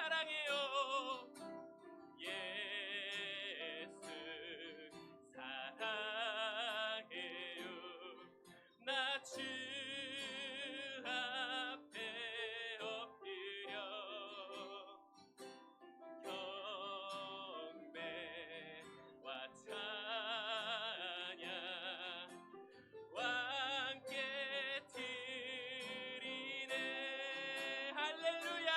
사랑해요. 예수 사랑해요. 나 주 앞에 엎드려 경배와 찬양 함께 드리네. 할렐루야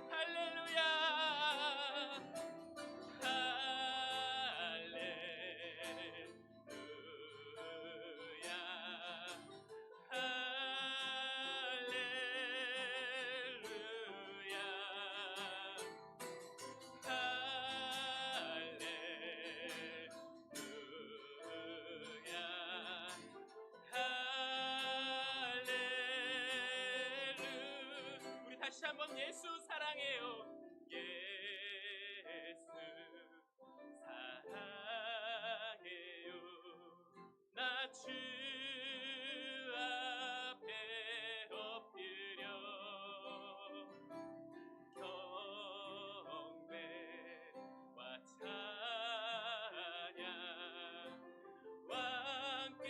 할렐루야 할렐루야 우리 다시 한번 예수 사랑해요. 예수 사랑해요. 나 주 앞에 엎드려 경배와 찬양 함께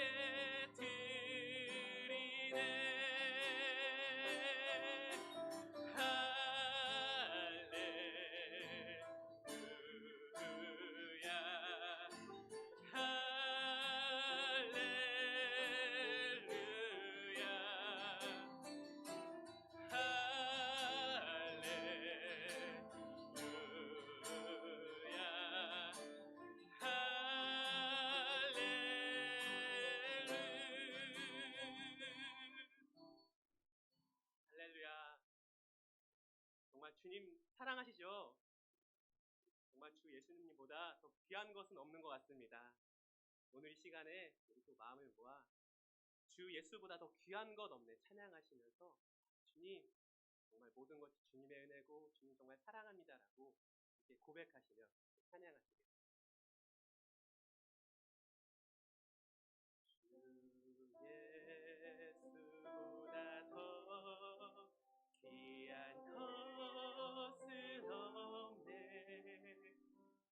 드리네. 할렐루야 할렐루야 할렐루야. 정말 주님 사랑하시죠? 정말 주 예수님보다 더 귀한 것은 없는 것 같습니다. 오늘 이 시간에 우리 또 마음을 모아 주 예수보다 더 귀한 것 없네 찬양하시면서 주님 정말 모든 것이 주님의 은혜고 주님 정말 사랑합니다라고 이렇게 고백하시며 찬양하시겠습니다. 주 예수보다 더 귀한 것은 없네.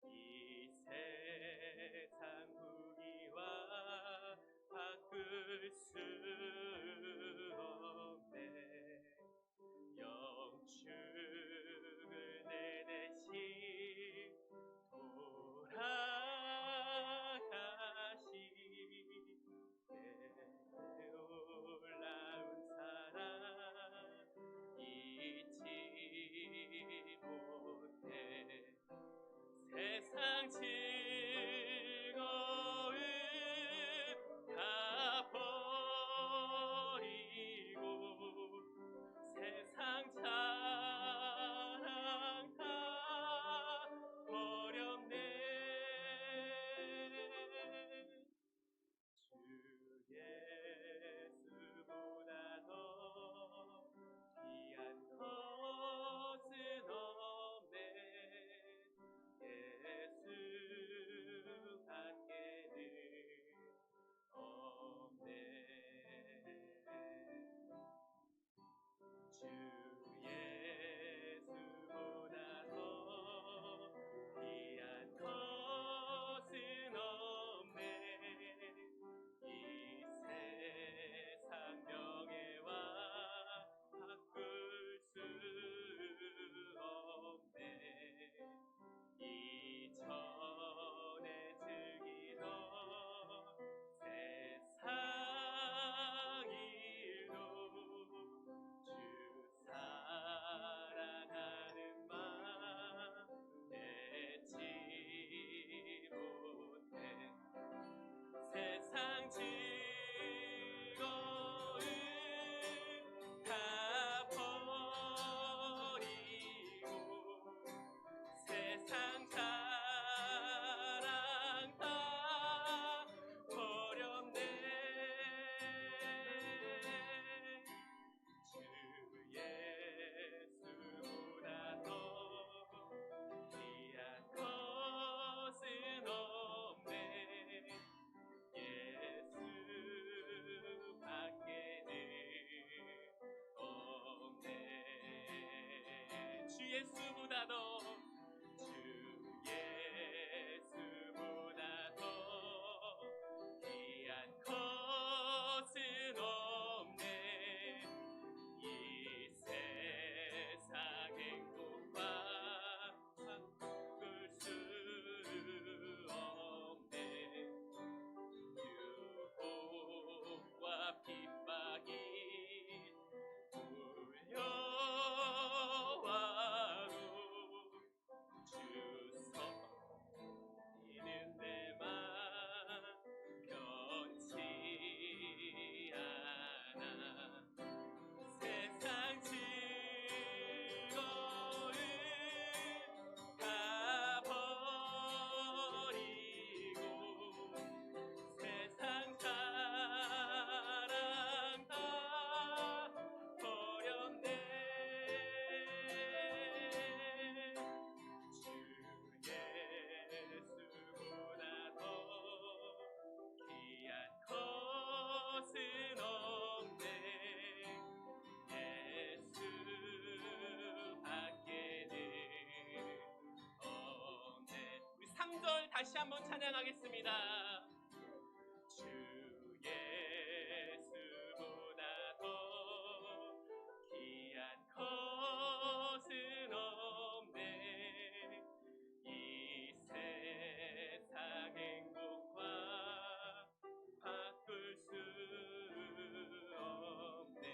이 세상 무기와 바꿀 수 없네. 영축을 내 대신 예수보다 더 주 예수보다 더 귀한 것은 없네. 이 세상 행복과 바꿀 수 없네. 유혹과 핍박이 울려와도 주 섬기는 데만 변치 않아. 세상 즐거움 다 버리고 세상 사랑 다 버렸네. 주 예수보다 더 귀한 것은 없네. 예수 밖에는 없네. 우리 3절 다시 한번 찬양하겠습니다. 주 예수보다 더 귀한 것은 없네. 이 세상 행복과 바꿀 수 없네.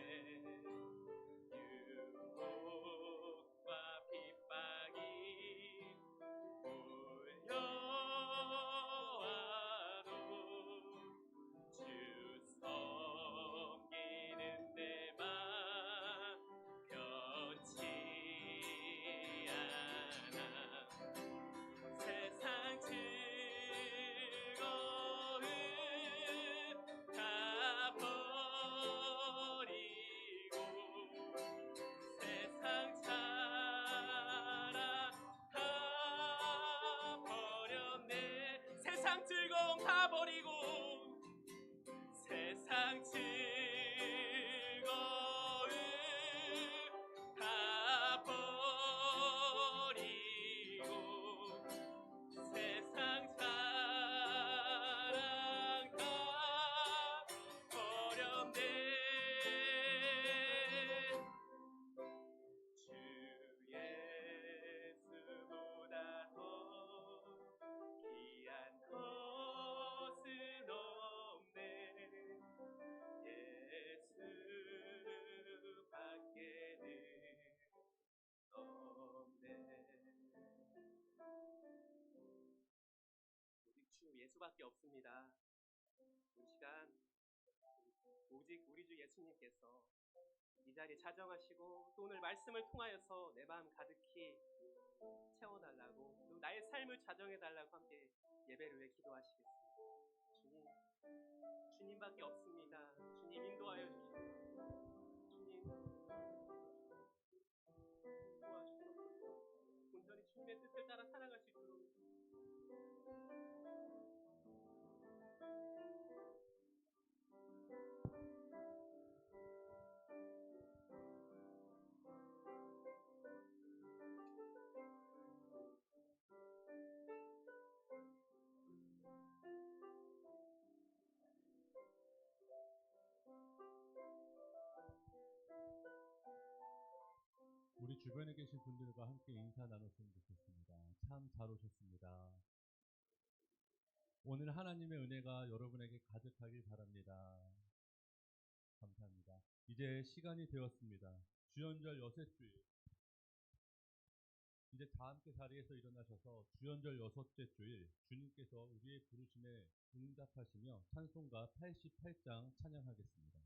유혹과 핍박이 울려와도 주 섬기는 데만 변치 않아. 세상 즐거움 다 버리고 세상 사랑 다 버렸네. 세상 즐거움 다 버리고 세상 즐거움 다 버리고 세상 사랑 다 버렸네. 주 예수보다 더 귀한 것은 없네. 예수 밖에는 없네. 오직 주 예수밖에 없습니다. 이 시간 오직 우리 주 예수님께서 이 자리에 자정하시고 또 오늘 말씀을 통하여서 내 마음 가득히 채워달라고 또 나의 삶을 자정해달라고 함께 예배를 위해 기도하시겠습니다. 주님, 주님밖에 없습니다. 주님 인도하여 주시옵소서. 주님 도와주옵소서. 온전히 주님의 뜻을 따라 살아갈 수 있도록 우리 주변에 계신 분들과 함께 인사 나눴으면 좋겠습니다. 참 잘 오셨습니다. 오늘 하나님의 은혜가 여러분에게 가득하길 바랍니다. 감사합니다. 이제 시간이 되었습니다. 주연절 여섯 주일. 이제 다 함께 자리에서 일어나셔서 주연절 여섯째 주일 주님께서 우리의 부르심에 응답하시며 찬송가 88장 찬양하겠습니다.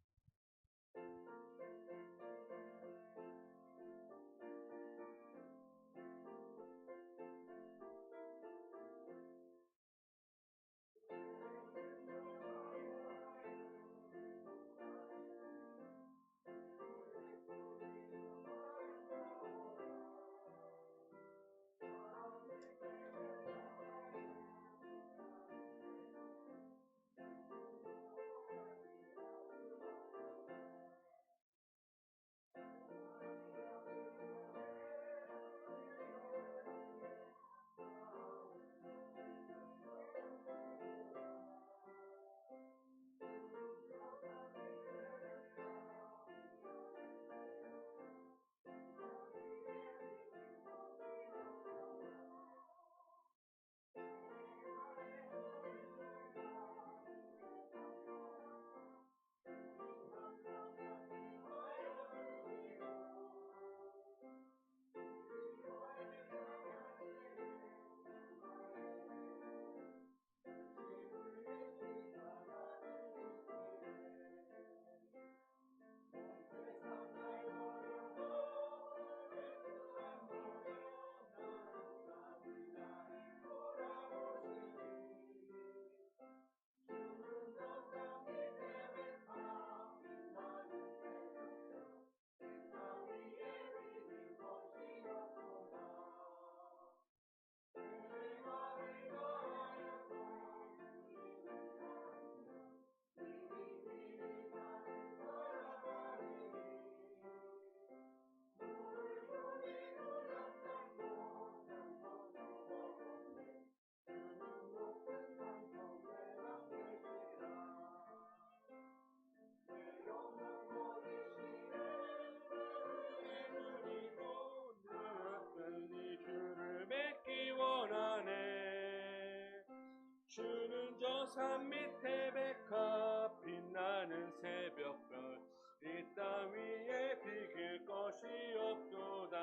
산 밑에 백합 빛나는 새벽별 이 땅 위에 비길 것이 없도다.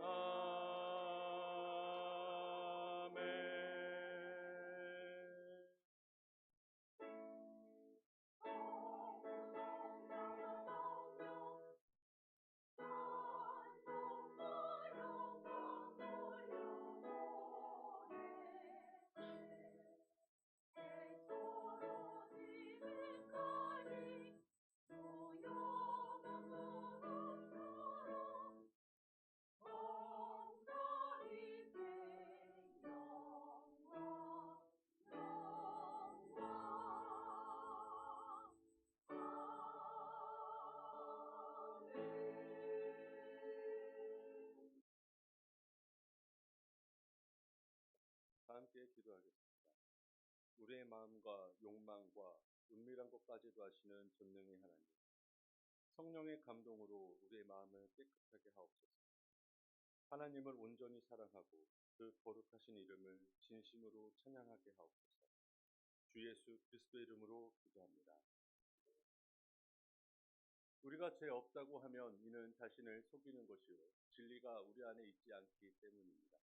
아멘. 다 함께 기도하겠습니다. 우리의 마음과 욕망과 은밀한 것까지도 아시는 전능의 하나님, 성령의 감동으로 우리의 마음을 깨끗하게 하옵소서. 하나님을 온전히 사랑하고 그 거룩하신 이름을 진심으로 찬양하게 하옵소서. 주 예수 그리스도의 이름으로 기도합니다. 우리가 죄 없다고 하면 이는 자신을 속이는 것이요 진리가 우리 안에 있지 않기 때문입니다.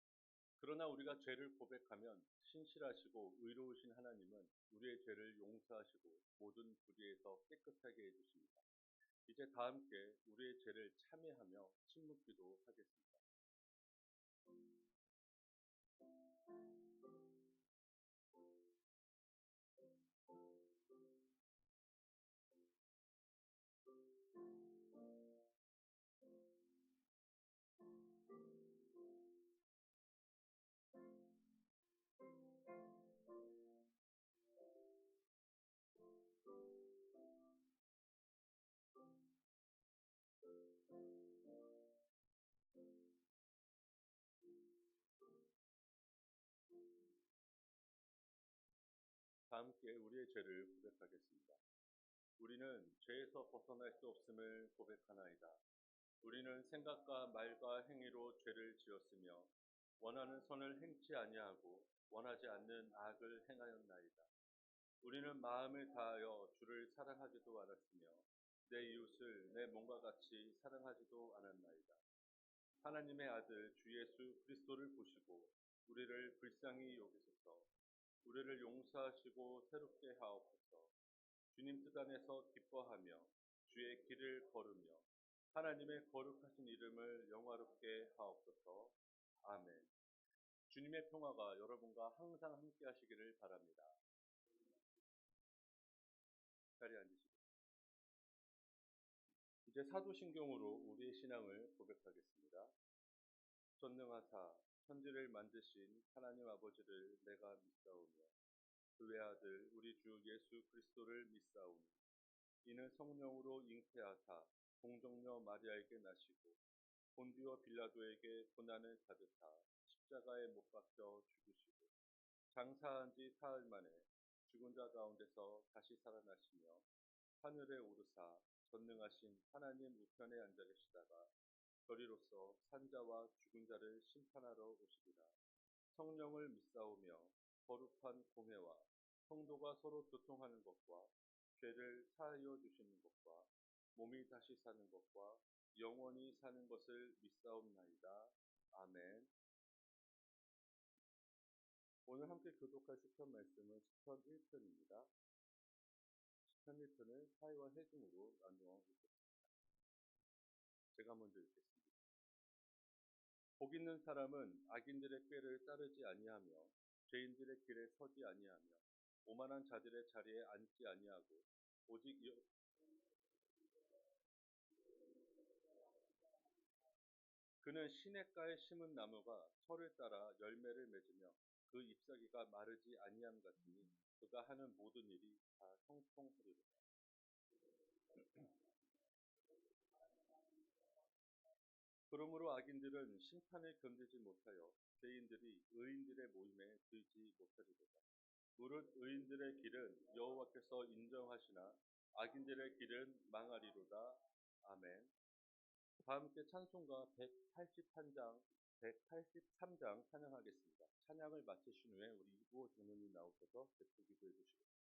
그러나 우리가 죄를 고백하면 신실하시고 의로우신 하나님은 우리의 죄를 용서하시고 모든 불의에서 깨끗하게 해주십니다. 이제 다 함께 우리의 죄를 참회하며 침묵기도 하겠습니다. 다 함께 우리의 죄를 고백하겠습니다. 우리는 죄에서 벗어날 수 없음을 고백하나이다. 우리는 생각과 말과 행위로 죄를 지었으며 원하는 선을 행치 아니하고 원하지 않는 악을 행하였나이다. 우리는 마음을 다하여 주를 사랑하지도 않았으며 내 이웃을 내 몸과 같이 사랑하지도 않았나이다. 하나님의 아들 주 예수 그리스도를 보시고 우리를 불쌍히 여기소서. 우리를 용서하시고 새롭게 하옵소서. 주님 뜻 안에서 기뻐하며 주의 길을 걸으며 하나님의 거룩하신 이름을 영화롭게 하옵소서. 아멘. 주님의 평화가 여러분과 항상 함께 하시기를 바랍니다. 자리에 앉으시겠습니다. 이제 사도신경으로 우리의 신앙을 고백하겠습니다. 전능하사 천지를 만드신 하나님 아버지를 내가 믿사오며 그 외아들 우리 주 예수 그리스도를 믿사오니 이는 성령으로 잉태하사 동정녀 마리아에게 나시고 본디오 빌라도에게 고난을 받으사 십자가에 못 박혀 죽으시고 장사한 지 사흘 만에 죽은 자 가운데서 다시 살아나시며 하늘에 오르사 전능하신 하나님 우편에 앉아 계시다가 저리로서 산자와 죽은 자를 심판하러 오시리라. 성령을 믿사오며 거룩한 공회와 성도가 서로 교통하는 것과 죄를 사하여 주시는 것과 몸이 다시 사는 것과 영원히 사는 것을 믿사옵나이다. 아멘. 오늘 함께 교독할 시편 말씀은 시편 1편입니다. 시편 1편을 하이와 해중으로 나누어 읽겠습니다. 제가 먼저 읽겠습니다. 복 있는 사람은 악인들의 꾀를 따르지 아니하며 죄인들의 길에 서지 아니하며 오만한 자들의 자리에 앉지 아니하고 오직 그는 시냇가에 심은 나무가 철을 따라 열매를 맺으며 그 잎사귀가 마르지 아니함 같으니 그가 하는 모든 일이 다 형통하리로다. 그러므로 악인들은 심판을 견디지 못하여 죄인들이 의인들의 모임에 들지 못하리로다. 무릇 의인들의 길은 여호와께서 인정하시나 악인들의 길은 망하리로다. 아멘. 다 함께 찬송가 183장 찬양하겠습니다. 찬양을 마치신 후에 우리 이보 장로님 나오셔서 대표 기도해 주시겠습니다.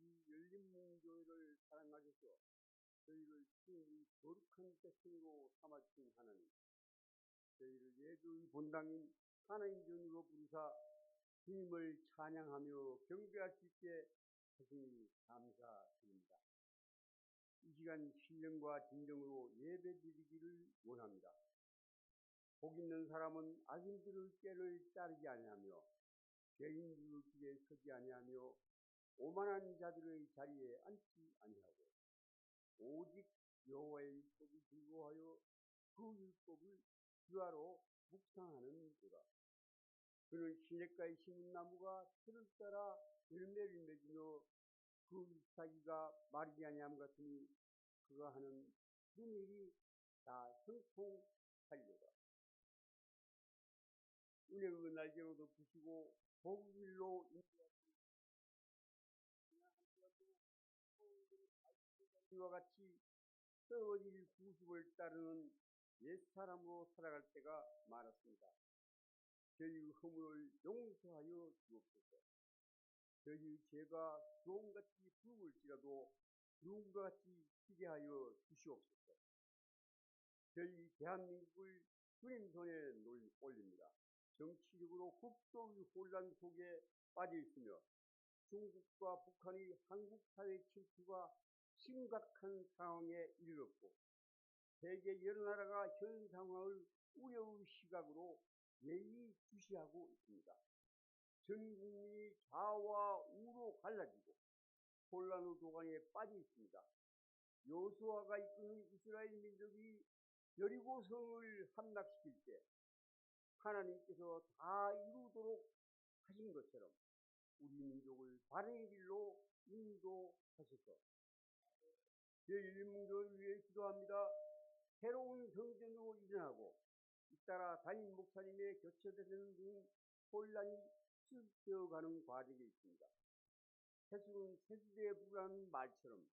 이 열린문교회를 사랑하셔서 저희를 주님의 거룩한 백성으로 삼아주신 하나님, 저희를 예수의 본당인 하나님 전으로 부르사 주님을 찬양하며 경배할 수 있게 하시니 감사드립니다. 이 시간 신령과 진정으로 예배드리기를 원합니다. 복 있는 사람은 악인들의 꾀를 따르지 아니하며 죄인들의 길에 서지 아니하며 오만한 자들의 자리에 앉지 아니하고 오직 여호와의 율법이 즐거워하여 그 율법을 주야로 묵상하는도다. 그는 시냇가에 심은 나무가 틀을 따라 열매를 맺으며 그 잎사귀가 마르지 아니함 같으니 그가 하는 모든 일이 다 형통하리로다. 은혜의 날개로 덮으시고 복의 길로 인도하시고 이와 같이 떨어질 구습을 따르는 옛사람으로 살아갈 때가 많았습니다. 저희의 허물을 용서하여 주옵소서. 저희의 죄가 수홍같이 부을지라도 누군가 같이 희게 하여 주시옵소서. 저희 대한민국을 주님 손에 올립니다. 정치적으로 국도의 혼란 속에 빠져 있으며 중국과 북한의 한국 사회 침투가 심각한 상황에 이르렀고 세계 여러 나라가 현 상황을 우려의 시각으로 예의주시하고 있습니다. 전 국민이 좌와 우로 갈라지고 혼란의 도가니에 빠져 있습니다. 여호수아가 이끄는 이스라엘 민족이 여리고성을 함락시킬 때 하나님께서 다 이루도록 하신 것처럼 우리 민족을 바른 길로 인도하소서. 제1문교를 위해 기도합니다. 새로운 성전으로 이전하고 잇따라 담임 목사님의 교체되는 등 혼란이 수습되어가는 과정에 있습니다. 세수는 새시대에 부르는 말처럼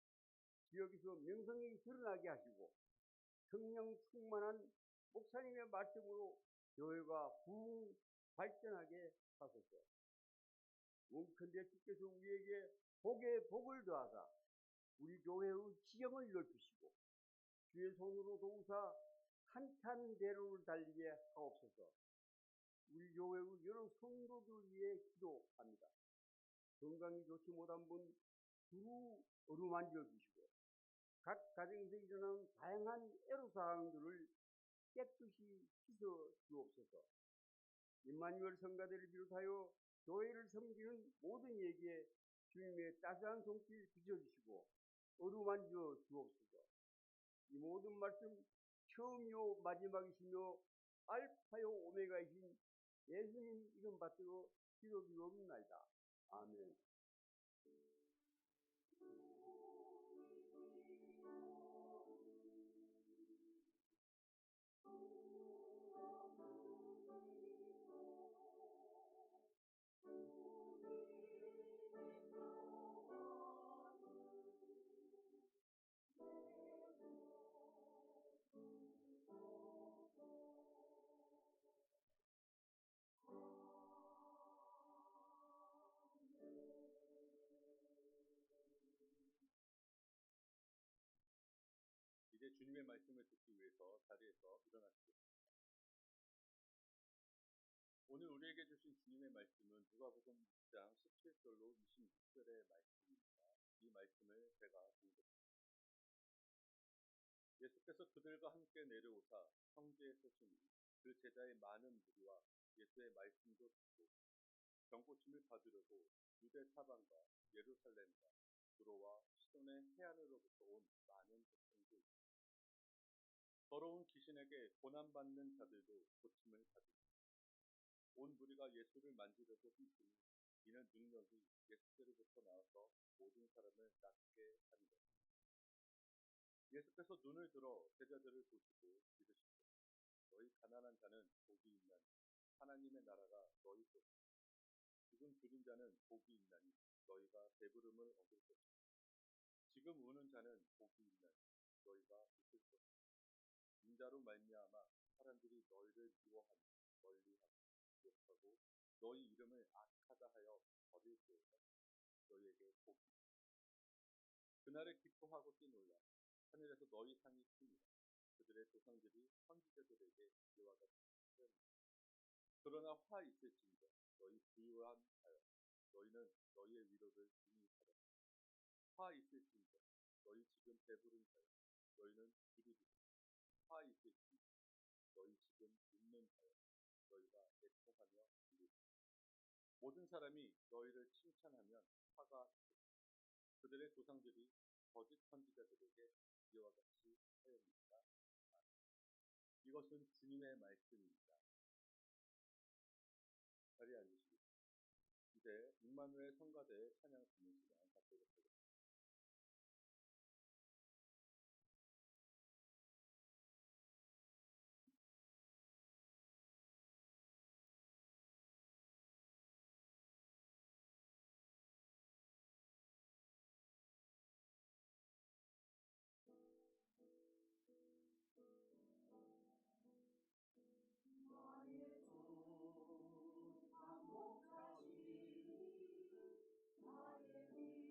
지역에서 명성이 드러나게 하시고 성령 충만한 목사님의 말씀으로 교회가 부흥 발전하게 하소서. 원컨대 주께서 우리에게 복에 복을 더하사 우리 교회의 지경을 넓히시고 주의 손으로 도우사 한탄 대로를 달리게 하옵소서. 우리 교회의 여러 성도들 위해 기도합니다. 건강이 좋지 못한 분 두루 어루만져 주시고 각 가정에서 일어나는 다양한 애로사항들을 깨끗이 씻어 주옵소서. 임마누엘 성가대를 비롯하여 교회를 섬기는 모든 이에게 주님의 따스한 손길 비춰주시고 어루만져 주옵소서. 이 모든 말씀 처음이요 마지막이시며 알파요 오메가이신 예수님 이름 받들어 기도드리옵나이다. 아멘. 이제 주님의 말씀을 듣기 위해서 자리에서 일어나시겠습니다. 오늘 우리에게 주신 주님의 말씀은 누가복음 6장 17절로 26절의 말씀입니다. 이 말씀을 제가 봉독합니다. 예수께서 그들과 함께 내려오사 성지에 서시니 그 제자의 많은 무리와 예수의 말씀도 듣고 병고침을 받으려고 유대 사방과 예루살렘과 두로와 시돈의 해안으로부터 온 많은 백성도 있습니다. 더러운 귀신에게 고난받는 자들도 고침을 받으니 온 무리가 예수를 만지려고 힘쓰니 이는 능력이 예수께로부터 나와서 모든 사람을 낫게 하는 것입니다. 예수께서 눈을 들어 제자들을 보시고 이르시되 너희 가난한 자는 복이 있나니 하나님의 나라가 너희 것이다. 지금 줄인 자는 복이 있나니 너희가 배부름을 얻을 것이다. 지금 우는 자는 복이 있나니 너희가 웃을 것이다. 인자로 말미암아 사람들이 너희를 미워하며 멀리하고 욕하고 너희 이름을 악하다 하여 버릴 때에는 너희에게 복이 있다. 그날에 기뻐하고 뛰놀라 하늘에서 너희 상이 큽니다. 그들의 조상들이 선지자들에게 이와 같이 하였느니라. 그러나 화 있을진저 너희 부유한 자여 너희는 너희의 위로를 이미 받았다. 화 있을진저 너희 지금 배부른 자여 너희는 주리리라. 화 있을진저 너희 지금 웃는 자여 너희가 애통하며 울리리라. 모든 사람이 너희를 칭찬하면 화가 있겠다. 그들의 조상들이 거짓 선지자들에게 이와 같이 하였느니라. 이것은 주님의 말씀입니다. 자리에 앉으시겠습니다. 이제 임마누엘 성가대의 찬양 듣는 시간 갖도록 하겠습니다. 나의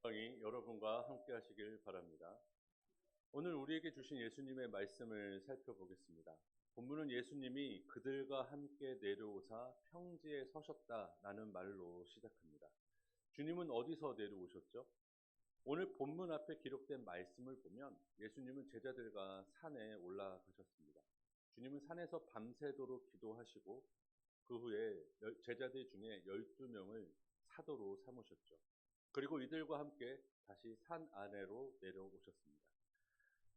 영광이 여러분과 함께 하시길 바랍니다. 오늘 우리에게 주신 예수님의 말씀을 살펴보겠습니다. 본문은 예수님이 그들과 함께 내려오사 평지에 서셨다라는 말로 시작합니다. 주님은 어디서 내려오셨죠? 오늘 본문 앞에 기록된 말씀을 보면 예수님은 제자들과 산에 올라가셨습니다. 주님은 산에서 밤새도록 기도하시고 그 후에 제자들 중에 12명을 사도로 삼으셨죠. 그리고 이들과 함께 다시 산 아래로 내려오셨습니다.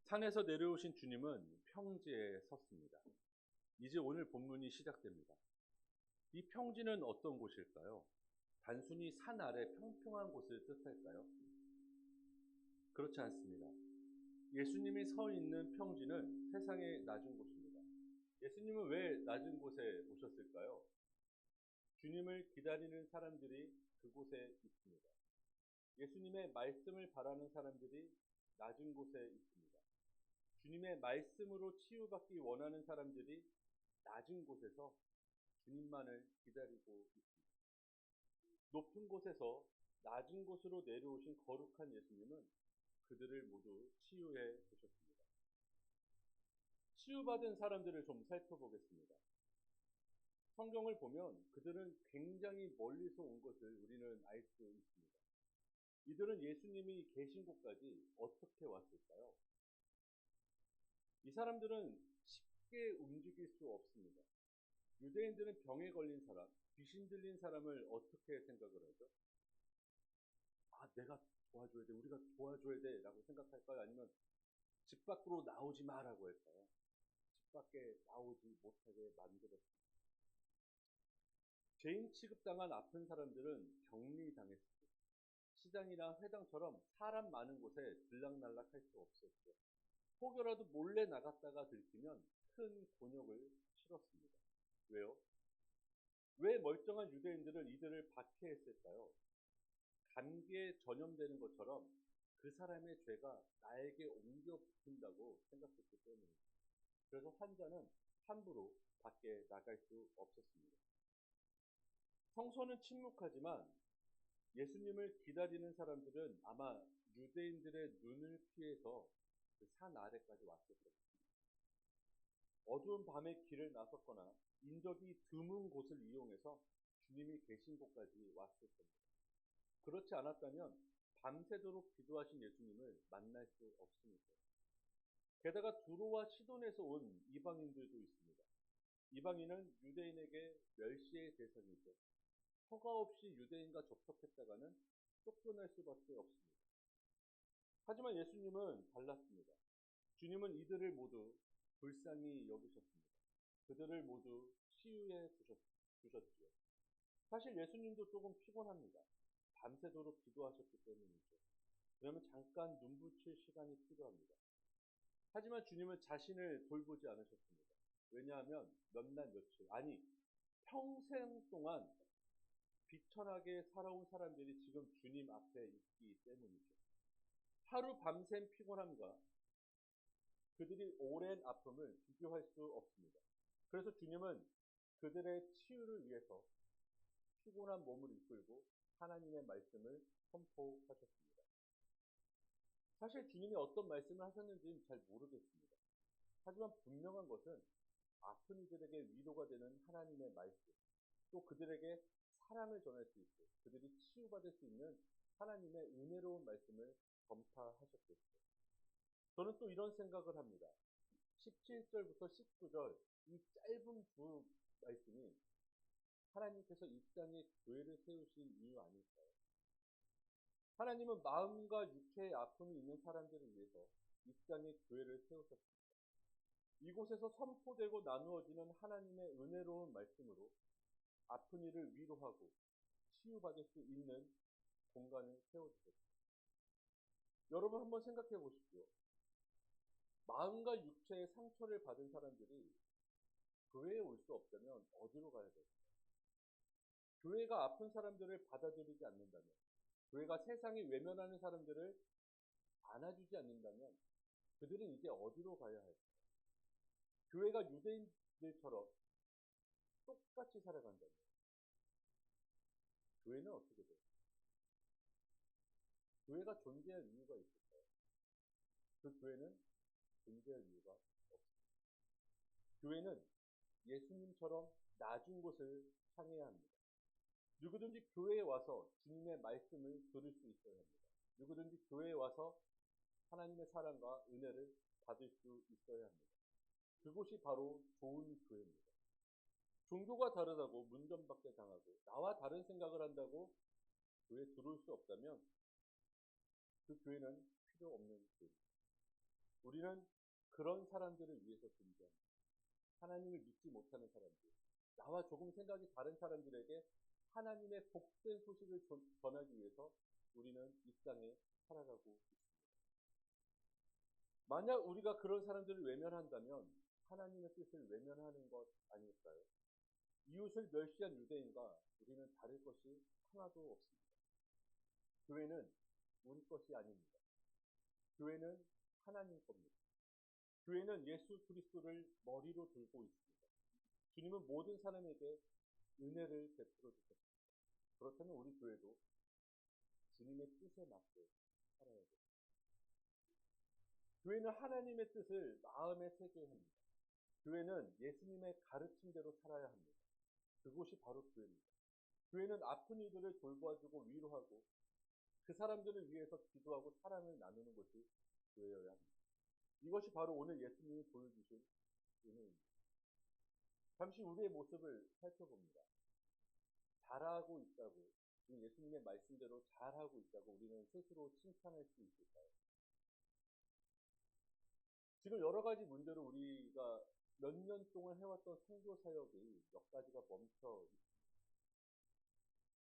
산에서 내려오신 주님은 평지에 섰습니다. 이제 오늘 본문이 시작됩니다. 이 평지는 어떤 곳일까요? 단순히 산 아래 평평한 곳을 뜻할까요? 그렇지 않습니다. 예수님이 서 있는 평지는 세상의 낮은 곳입니다. 예수님은 왜 낮은 곳에 오셨을까요? 주님을 기다리는 사람들이 그곳에 있습니다. 예수님의 말씀을 바라는 사람들이 낮은 곳에 있습니다. 주님의 말씀으로 치유받기 원하는 사람들이 낮은 곳에서 주님만을 기다리고 있습니다. 높은 곳에서 낮은 곳으로 내려오신 거룩한 예수님은 그들을 모두 치유해 주셨습니다. 치유받은 사람들을 좀 살펴보겠습니다. 성경을 보면 그들은 굉장히 멀리서 온 것을 우리는 알 수 있습니다. 이들은 예수님이 계신 곳까지 어떻게 왔을까요? 이 사람들은 쉽게 움직일 수 없습니다. 유대인들은 병에 걸린 사람, 귀신 들린 사람을 어떻게 생각을 하죠? 아, 내가 도와줘야 돼, 우리가 도와줘야 돼 라고 생각할까요? 아니면 집 밖으로 나오지 마라고 할까요? 집 밖에 나오지 못하게 만들었습니다. 죄인 취급당한 아픈 사람들은 격리당했습니다. 시장이나 회당처럼 사람 많은 곳에 들락날락할 수 없었죠. 혹여라도 몰래 나갔다가 들키면 큰 곤욕을 치렀습니다. 왜요? 왜 멀쩡한 유대인들은 이들을 박해했을까요? 감기에 전염되는 것처럼 그 사람의 죄가 나에게 옮겨 붙는다고 생각했기 때문입니다. 그래서 환자는 함부로 밖에 나갈 수 없었습니다. 성소는 침묵하지만 예수님을 기다리는 사람들은 아마 유대인들의 눈을 피해서 그 산 아래까지 왔을 겁니다. 어두운 밤에 길을 나섰거나 인적이 드문 곳을 이용해서 주님이 계신 곳까지 왔을 겁니다. 그렇지 않았다면 밤새도록 기도하신 예수님을 만날 수 없습니다. 게다가 두로와 시돈에서 온 이방인들도 있습니다. 이방인은 유대인에게 멸시의 대상이죠. 허가 없이 유대인과 접촉했다가는 쫓겨날 수밖에 없습니다. 하지만 예수님은 달랐습니다. 주님은 이들을 모두 불쌍히 여기셨습니다. 그들을 모두 치유해 주셨지요. 사실 예수님도 조금 피곤합니다. 밤새도록 기도하셨기 때문이죠. 그러면 잠깐 눈붙일 시간이 필요합니다. 하지만 주님은 자신을 돌보지 않으셨습니다. 왜냐하면 몇 날 며칠, 아니 평생 동안 비천하게 살아온 사람들이 지금 주님 앞에 있기 때문이죠. 하루 밤샘 피곤함과 그들이 오랜 아픔을 비교할 수 없습니다. 그래서 주님은 그들의 치유를 위해서 피곤한 몸을 이끌고 하나님의 말씀을 선포하셨습니다. 사실 주님이 어떤 말씀을 하셨는지는 잘 모르겠습니다. 하지만 분명한 것은 아픈 이들에게 위로가 되는 하나님의 말씀, 또 그들에게 사랑을 전할 수 있고 그들이 치유받을 수 있는 하나님의 은혜로운 말씀을 전파하셨겠죠. 저는 또 이런 생각을 합니다. 17절부터 19절 이 짧은 두 말씀이 하나님께서 이 땅에 교회를 세우신 이유 아닐까요? 하나님은 마음과 육체의 아픔이 있는 사람들을 위해서 이 땅에 교회를 세우셨습니다. 이곳에서 선포되고 나누어지는 하나님의 은혜로운 말씀으로 아픈 이를 위로하고 치유받을 수 있는 공간을 세워주셨습니다. 여러분 한번 생각해 보십시오. 마음과 육체의 상처를 받은 사람들이 교회에 올 수 없다면 어디로 가야 될까요? 교회가 아픈 사람들을 받아들이지 않는다면, 교회가 세상이 외면하는 사람들을 안아주지 않는다면 그들은 이제 어디로 가야 할까요? 교회가 유대인들처럼 똑같이 살아간다면 교회는 어떻게 될까요? 교회가 존재할 이유가 있을까요? 그 교회는 존재할 이유가 없습니다. 교회는 예수님처럼 낮은 곳을 향해야 합니다. 누구든지 교회에 와서 주님의 말씀을 들을 수 있어야 합니다. 누구든지 교회에 와서 하나님의 사랑과 은혜를 받을 수 있어야 합니다. 그곳이 바로 좋은 교회입니다. 종교가 다르다고 문전박대 당하고 나와 다른 생각을 한다고 교회에 들어올 수 없다면 그 교회는 필요 없는 교회입니다. 우리는 그런 사람들을 위해서 존재합니다. 하나님을 믿지 못하는 사람들, 나와 조금 생각이 다른 사람들에게 하나님의 복된 소식을 전하기 위해서 우리는 이 땅에 살아가고 있습니다. 만약 우리가 그런 사람들을 외면한다면 하나님의 뜻을 외면하는 것 아닐까요? 이웃을 멸시한 유대인과 우리는 다를 것이 하나도 없습니다. 교회는 우리 것이 아닙니다. 교회는 하나님 겁니다. 교회는 예수 그리스도를 머리로 들고 있습니다. 주님은 모든 사람에게 은혜를 베풀어 주셨습니다. 그렇다면 우리 교회도 주님의 뜻에 맞게 살아야 됩니다. 교회는 하나님의 뜻을 마음에 새겨야 합니다. 교회는 예수님의 가르침대로 살아야 합니다. 그곳이 바로 교회입니다. 교회는 아픈 이들을 돌봐주고 위로하고 그 사람들을 위해서 기도하고 사랑을 나누는 것이 교회여야 합니다. 이것이 바로 오늘 예수님이 보여주신 은혜입니다. 잠시 우리의 모습을 살펴봅니다. 잘하고 있다고, 예수님의 말씀대로 잘하고 있다고 우리는 스스로 칭찬할 수 있을까요? 지금 여러 가지 문제로 우리가 몇 년 동안 해왔던 선교 사역이 몇 가지가 멈춰 있습니다.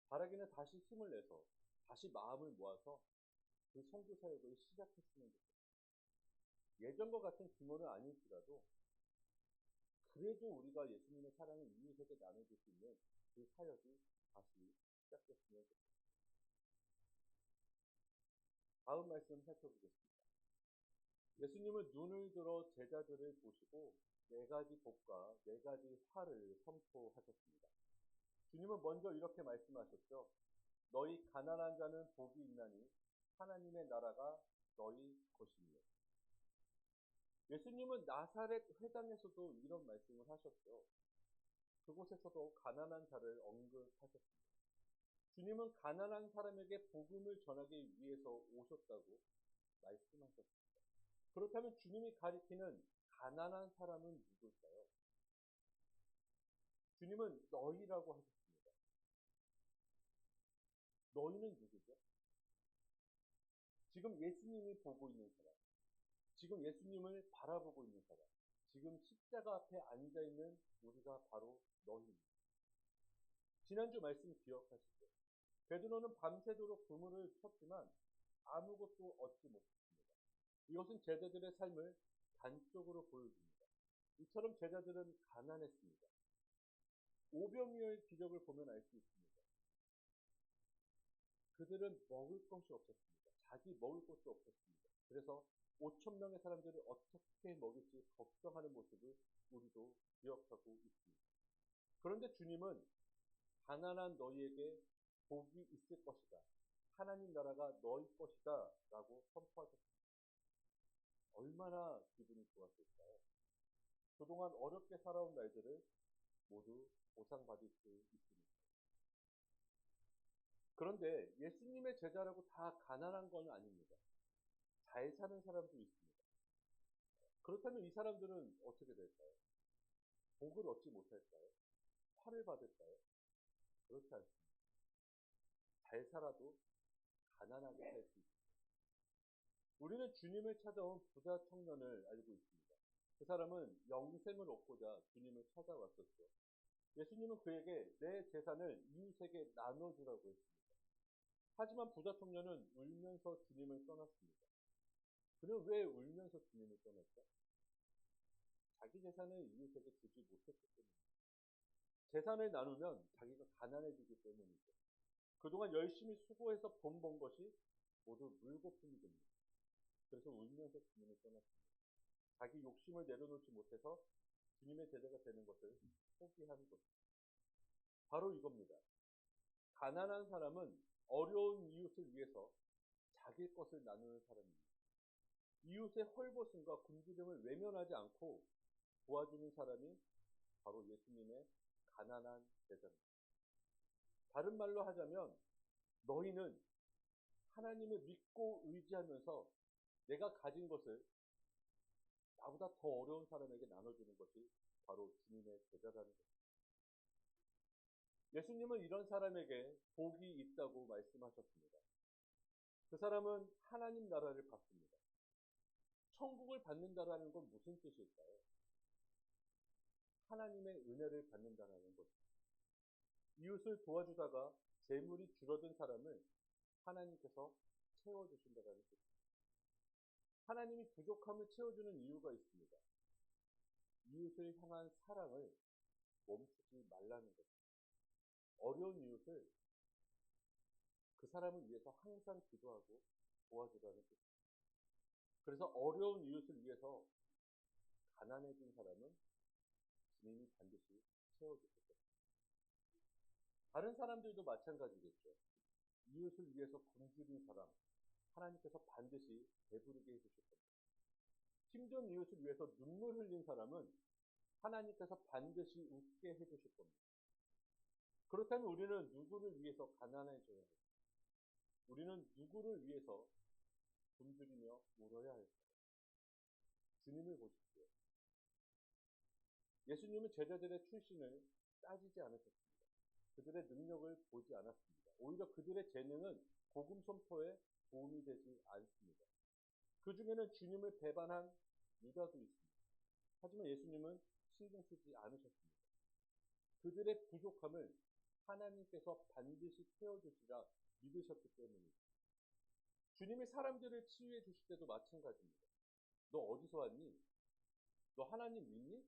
바라기는 다시 힘을 내서 다시 마음을 모아서 그 선교 사역을 시작했으면 좋겠습니다. 예전과 같은 규모는 아닐지라도 그래도 우리가 예수님의 사랑을 이웃에게 나눠줄 수 있는 그 사역이 다시 시작됐으면 좋겠습니다. 다음 말씀 살펴보겠습니다. 예수님은 눈을 들어 제자들을 보시고 4가지 복과 4가지 화를 선포하셨습니다. 주님은 먼저 이렇게 말씀하셨죠. 너희 가난한 자는 복이 있나니 하나님의 나라가 너희 것이니라. 예수님은 나사렛 회당에서도 이런 말씀을 하셨죠. 그곳에서도 가난한 자를 언급하셨습니다. 주님은 가난한 사람에게 복음을 전하기 위해서 오셨다고 말씀하셨습니다. 그렇다면 주님이 가리키는 가난한 사람은 누굴까요? 주님은 너희라고 하셨습니다. 너희는 누구죠? 지금 예수님이 보고 있는 사람, 지금 예수님을 바라보고 있는 사람, 지금 십자가 앞에 앉아있는 우리가 바로 너희입니다. 지난주 말씀 기억하시죠? 베드로는 밤새도록 그물을 쳤지만 아무것도 얻지 못했습니다. 이것은 제자들의 삶을 단적으로 보여줍니다. 이처럼 제자들은 가난했습니다. 오병이어의 기적을 보면 알 수 있습니다. 그들은 먹을 것이 없었습니다. 자기 먹을 것도 없었습니다. 그래서 5,000명의 사람들을 어떻게 먹일지 걱정하는 모습을 우리도 기억하고 있습니다. 그런데 주님은 가난한 너희에게 복이 있을 것이다. 하나님 나라가 너희 것이다. 라고 선포하셨습니다. 얼마나 기분이 좋았을까요? 그동안 어렵게 살아온 날들을 모두 보상받을 수 있습니다. 그런데 예수님의 제자라고 다 가난한 건 아닙니다. 잘 사는 사람도 있습니다. 그렇다면 이 사람들은 어떻게 될까요? 복을 얻지 못할까요? 화를 받을까요? 그렇지 않습니다. 잘 살아도 가난하게 살 수 있습니다. 우리는 주님을 찾아온 부자 청년을 알고 있습니다. 그 사람은 영생을 얻고자 주님을 찾아왔었죠. 예수님은 그에게 내 재산을 이웃에게 나눠주라고 했습니다. 하지만 부자 청년은 울면서 주님을 떠났습니다. 그는 왜 울면서 주님을 떠났죠? 자기 재산을 이웃에게 주지 못했기 때문입니다. 재산을 나누면 자기가 가난해지기 때문이죠. 그동안 열심히 수고해서 돈 번 것이 모두 물거품이 됩니다. 그래서 울면서 주님을 떠났습니다. 자기 욕심을 내려놓지 못해서 주님의 제자가 되는 것을 포기하는 것입니다. 바로 이겁니다. 가난한 사람은 어려운 이웃을 위해서 자기 것을 나누는 사람입니다. 이웃의 헐벗음과 굶주림을 외면하지 않고 도와주는 사람이 바로 예수님의 가난한 제자입니다. 다른 말로 하자면 너희는 하나님을 믿고 의지하면서 내가 가진 것을 나보다 더 어려운 사람에게 나눠주는 것이 바로 주님의 제자라는 것입니다. 예수님은 이런 사람에게 복이 있다고 말씀하셨습니다. 그 사람은 하나님 나라를 받습니다. 천국을 받는다라는 건 무슨 뜻일까요? 하나님의 은혜를 받는다라는 것입니다. 이웃을 도와주다가 재물이 줄어든 사람을 하나님께서 채워주신다라는 뜻입니다. 하나님이 부족함을 채워주는 이유가 있습니다. 이웃을 향한 사랑을 멈추지 말라는 것입니다. 어려운 이웃을 그 사람을 위해서 항상 기도하고 도와주라는 뜻입니다. 그래서 어려운 이웃을 위해서 가난해진 사람은 주님이 반드시 채워주실 것입니다. 다른 사람들도 마찬가지겠죠. 이웃을 위해서 굶주린 사람, 하나님께서 반드시 배부르게 해주실 겁니다. 힘든 이웃을 위해서 눈물 흘린 사람은 하나님께서 반드시 웃게 해주실 겁니다. 그렇다면 우리는 누구를 위해서 가난해져야 할까요? 우리는 누구를 위해서 굶주리며 울어야 할까요? 주님을 보십시오. 예수님은 제자들의 출신을 따지지 않으셨습니다. 그들의 능력을 보지 않았습니다. 오히려 그들의 재능은 복음 선포에 도움이 되지 않습니다. 그 중에는 주님을 배반한 유다도 있습니다. 하지만 예수님은 신경 쓰지 않으셨습니다. 그들의 부족함을 하나님께서 반드시 채워주시라 믿으셨기 때문입니다. 주님이 사람들을 치유해 주실 때도 마찬가지입니다. 너 어디서 왔니? 너 하나님 믿니?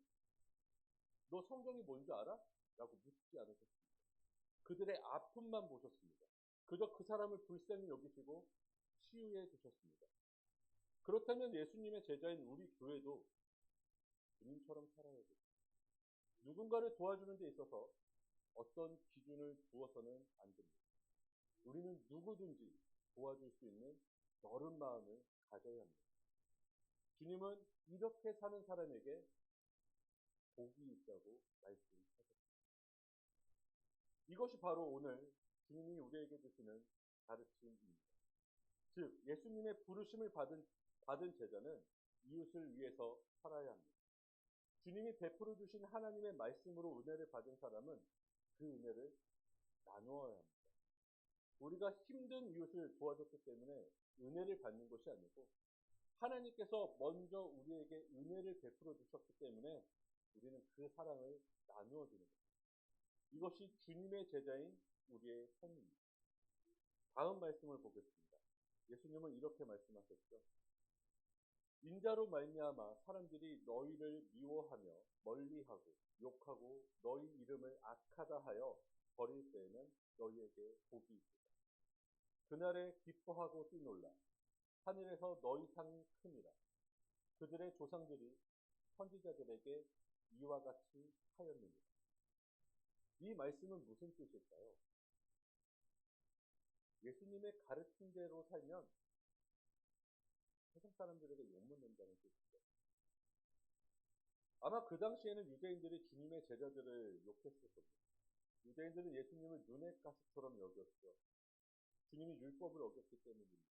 너 성경이 뭔지 알아? 라고 묻지 않으셨습니다. 그들의 아픔만 보셨습니다. 그저 그 사람을 불쌍히 여기시고 치유해 주셨습니다. 그렇다면 예수님의 제자인 우리 교회도 주님처럼 살아야겠죠. 누군가를 도와주는 데 있어서 어떤 기준을 두어서는 안 됩니다. 우리는 누구든지 도와줄 수 있는 넓은 마음을 가져야 합니다. 주님은 이렇게 사는 사람에게 복이 있다고 말씀하셨습니다. 이것이 바로 오늘 주님이 우리에게 주시는 가르침입니다. 즉 예수님의 부르심을 받은 제자는 이웃을 위해서 살아야 합니다. 주님이 베풀어 주신 하나님의 말씀으로 은혜를 받은 사람은 그 은혜를 나누어야 합니다. 우리가 힘든 이웃을 도와줬기 때문에 은혜를 받는 것이 아니고 하나님께서 먼저 우리에게 은혜를 베풀어 주셨기 때문에 우리는 그 사랑을 나누어 주는 겁니다. 이것이 주님의 제자인 우리의 삶입니다. 다음 말씀을 보겠습니다. 예수님은 이렇게 말씀하셨죠. 인자로 말미암아 사람들이 너희를 미워하며 멀리하고 욕하고 너희 이름을 악하다 하여 버릴 때에는 너희에게 복이 있으리라. 그날에 기뻐하고 뛰놀라. 하늘에서 너희 상이 크니라. 그들의 조상들이 선지자들에게 이와 같이 하였느니라. 이 말씀은 무슨 뜻일까요? 예수님의 가르침대로 살면 세상 사람들에게 욕먹는다는 뜻이죠. 아마 그 당시에는 유대인들이 주님의 제자들을 욕했을 겁니다. 유대인들은 예수님을 눈의 가시처럼 여겼죠. 주님이 율법을 어겼기 때문입니다.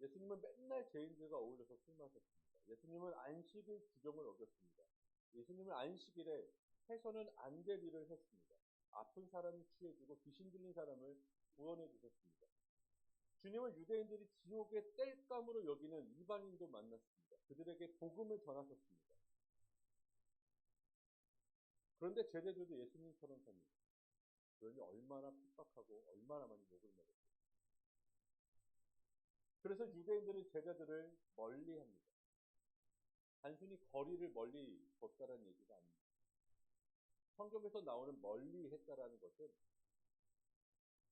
예수님은 맨날 죄인들과 어울려서 술 마셨습니다. 예수님은 안식일 규정을 어겼습니다. 예수님은 안식일에 해서는 안 될 일을 했습니다. 아픈 사람이 취해지고 귀신 들린 사람을 구원해 주셨습니다. 주님은 유대인들이 지옥의 땔감으로 여기는 이방인도 만났습니다. 그들에게 복음을 전하셨습니다. 그런데 제자들도 예수님처럼 삽니다. 그러니 얼마나 핍박하고 얼마나 많이 욕을 먹었어요. 그래서 유대인들은 제자들을 멀리합니다. 단순히 거리를 멀리 뒀다라는 얘기가 아닙니다. 성경에서 나오는 멀리 했다라는 것은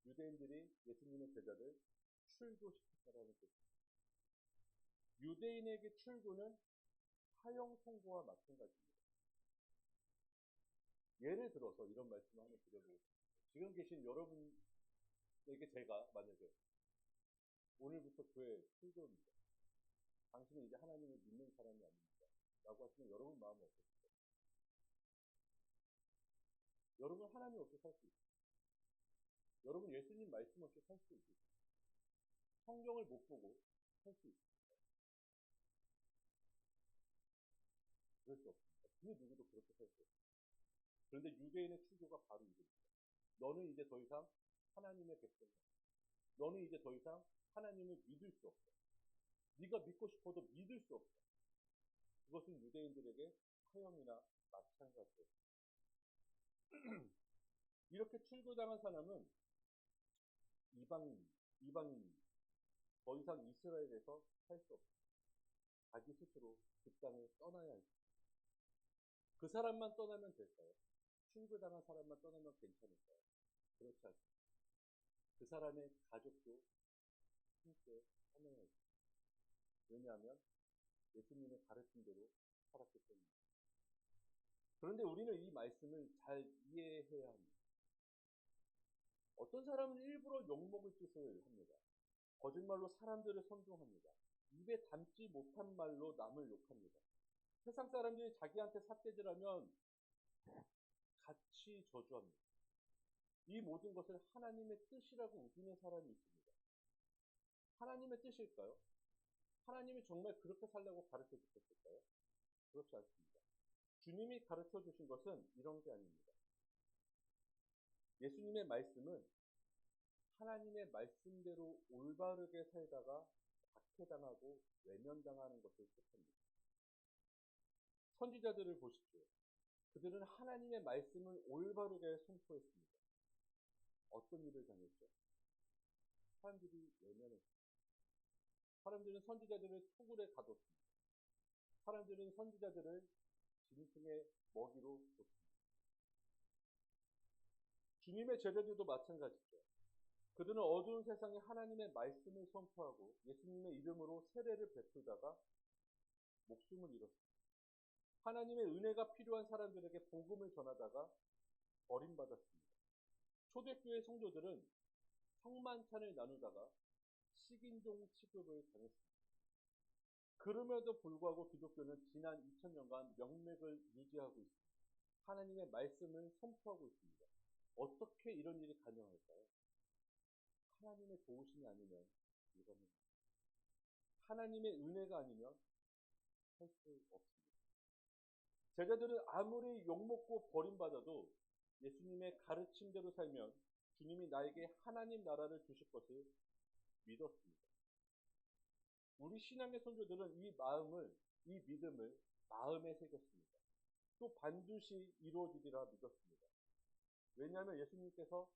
유대인들이 예수님의 제자를 출교시켰다라는 뜻입니다. 유대인에게 출교는 사형 선고와 마찬가지입니다. 예를 들어서 이런 말씀을 한번 드려보겠습니다. 지금 계신 여러분에게 제가 만약에 오늘부터 교회 출교입니다. 당신은 이제 하나님을 믿는 사람이 아닙니다. 라고 하시면 여러분 마음은 어떠실까요? 여러분 하나님 없이 살 수 있어요. 여러분 예수님 말씀 없이 살 수 있어요. 성경을 못 보고 살 수 있어요. 그럴 수 없습니다. 그 누구도 그렇게 살 수 없어요. 그런데 유대인의 출교가 바로 이겁니다. 너는 이제 더 이상 하나님의 백성이야. 너는 이제 더 이상 하나님을 믿을 수 없어. 네가 믿고 싶어도 믿을 수 없어. 그것은 유대인들에게 화형이나 마찬가지였어요. 이렇게 출교당한 사람은 이방인, 더 이상 이스라엘에서 살 수 없어요. 자기 스스로 그 땅을 떠나야 해요. 그 사람만 떠나면 될까요? 출교당한 사람만 떠나면 괜찮을까요? 그렇지 않습니다. 그 사람의 가족도 함께 떠나야 해요. 왜냐하면 예수님의 가르침대로 살았기 때문입니다. 그런데 우리는 이 말씀을 잘 이해해야 합니다. 어떤 사람은 일부러 욕먹을 짓을 합니다. 거짓말로 사람들을 선동합니다. 입에 담지 못한 말로 남을 욕합니다. 세상 사람들이 자기한테 삿대질하면 같이 저주합니다. 이 모든 것을 하나님의 뜻이라고 우기는 사람이 있습니다. 하나님의 뜻일까요? 하나님이 정말 그렇게 살라고 가르쳐 주셨을까요? 그렇지 않습니다. 주님이 가르쳐 주신 것은 이런 게 아닙니다. 예수님의 말씀은 하나님의 말씀대로 올바르게 살다가 박해당하고 외면당하는 것을 뜻합니다. 선지자들을 보십시오. 그들은 하나님의 말씀을 올바르게 선포했습니다. 어떤 일을 당했죠? 사람들이 외면했습니다. 사람들은 선지자들을 토굴에 가뒀습니다. 사람들은 선지자들을 짐승의 먹이로 줬습니다. 주님의 제자들도 마찬가지죠. 그들은 어두운 세상에 하나님의 말씀을 선포하고 예수님의 이름으로 세례를 베풀다가 목숨을 잃었습니다. 하나님의 은혜가 필요한 사람들에게 복음을 전하다가 버림받았습니다. 초대교회 성도들은 성만찬을 나누다가 식인종 취급을 당했습니다. 그럼에도 불구하고 기독교는 지난 2000년간 명맥을 유지하고 있습니다. 하나님의 말씀을 선포하고 있습니다. 어떻게 이런 일이 가능할까요? 하나님의 도우심이 아니면 불가능합니다. 하나님의 은혜가 아니면 할 수 없습니다. 제자들은 아무리 욕먹고 버림받아도 예수님의 가르침대로 살면 주님이 나에게 하나님 나라를 주실 것을 믿었습니다. 우리 신앙의 선조들은 이 믿음을 마음에 새겼습니다. 또 반드시 이루어지리라 믿었습니다. 왜냐하면 예수님께서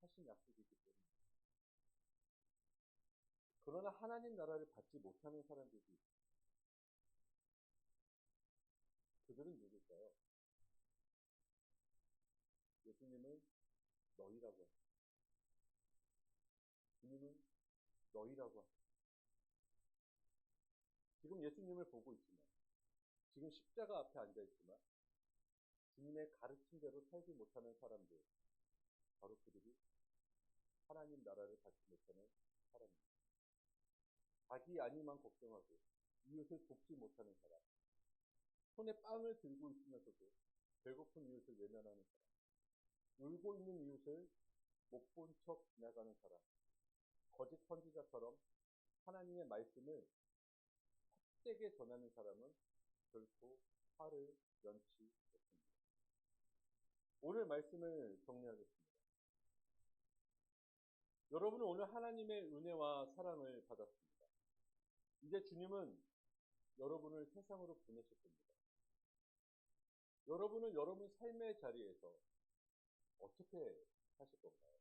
하신 약속이기 때문입니다. 그러나 하나님 나라를 받지 못하는 사람들이 있습니다. 그들은 누굴까요? 예수님은 너희라고 하십니다. 주님은 너희라고 하십니다. 지금 예수님을 보고 있지만, 지금 십자가 앞에 앉아 있지만, 주님의 가르침대로 살지 못하는 사람들, 바로 그들이 하나님 나라를 받지 못하는 사람입니다. 자기 안위만 걱정하고 이웃을 돕지 못하는 사람, 손에 빵을 들고 있으면서도 배고픈 이웃을 외면하는 사람, 울고 있는 이웃을 못 본 척 지나가는 사람, 거짓 선지자처럼 하나님의 말씀을 헛되게 전하는 사람은 결코 화를 면치 못합니다. 오늘 말씀을 정리하겠습니다. 여러분은 오늘 하나님의 은혜와 사랑을 받았습니다. 이제 주님은 여러분을 세상으로 보내실 겁니다. 여러분은 여러분 삶의 자리에서 어떻게 사실 건가요?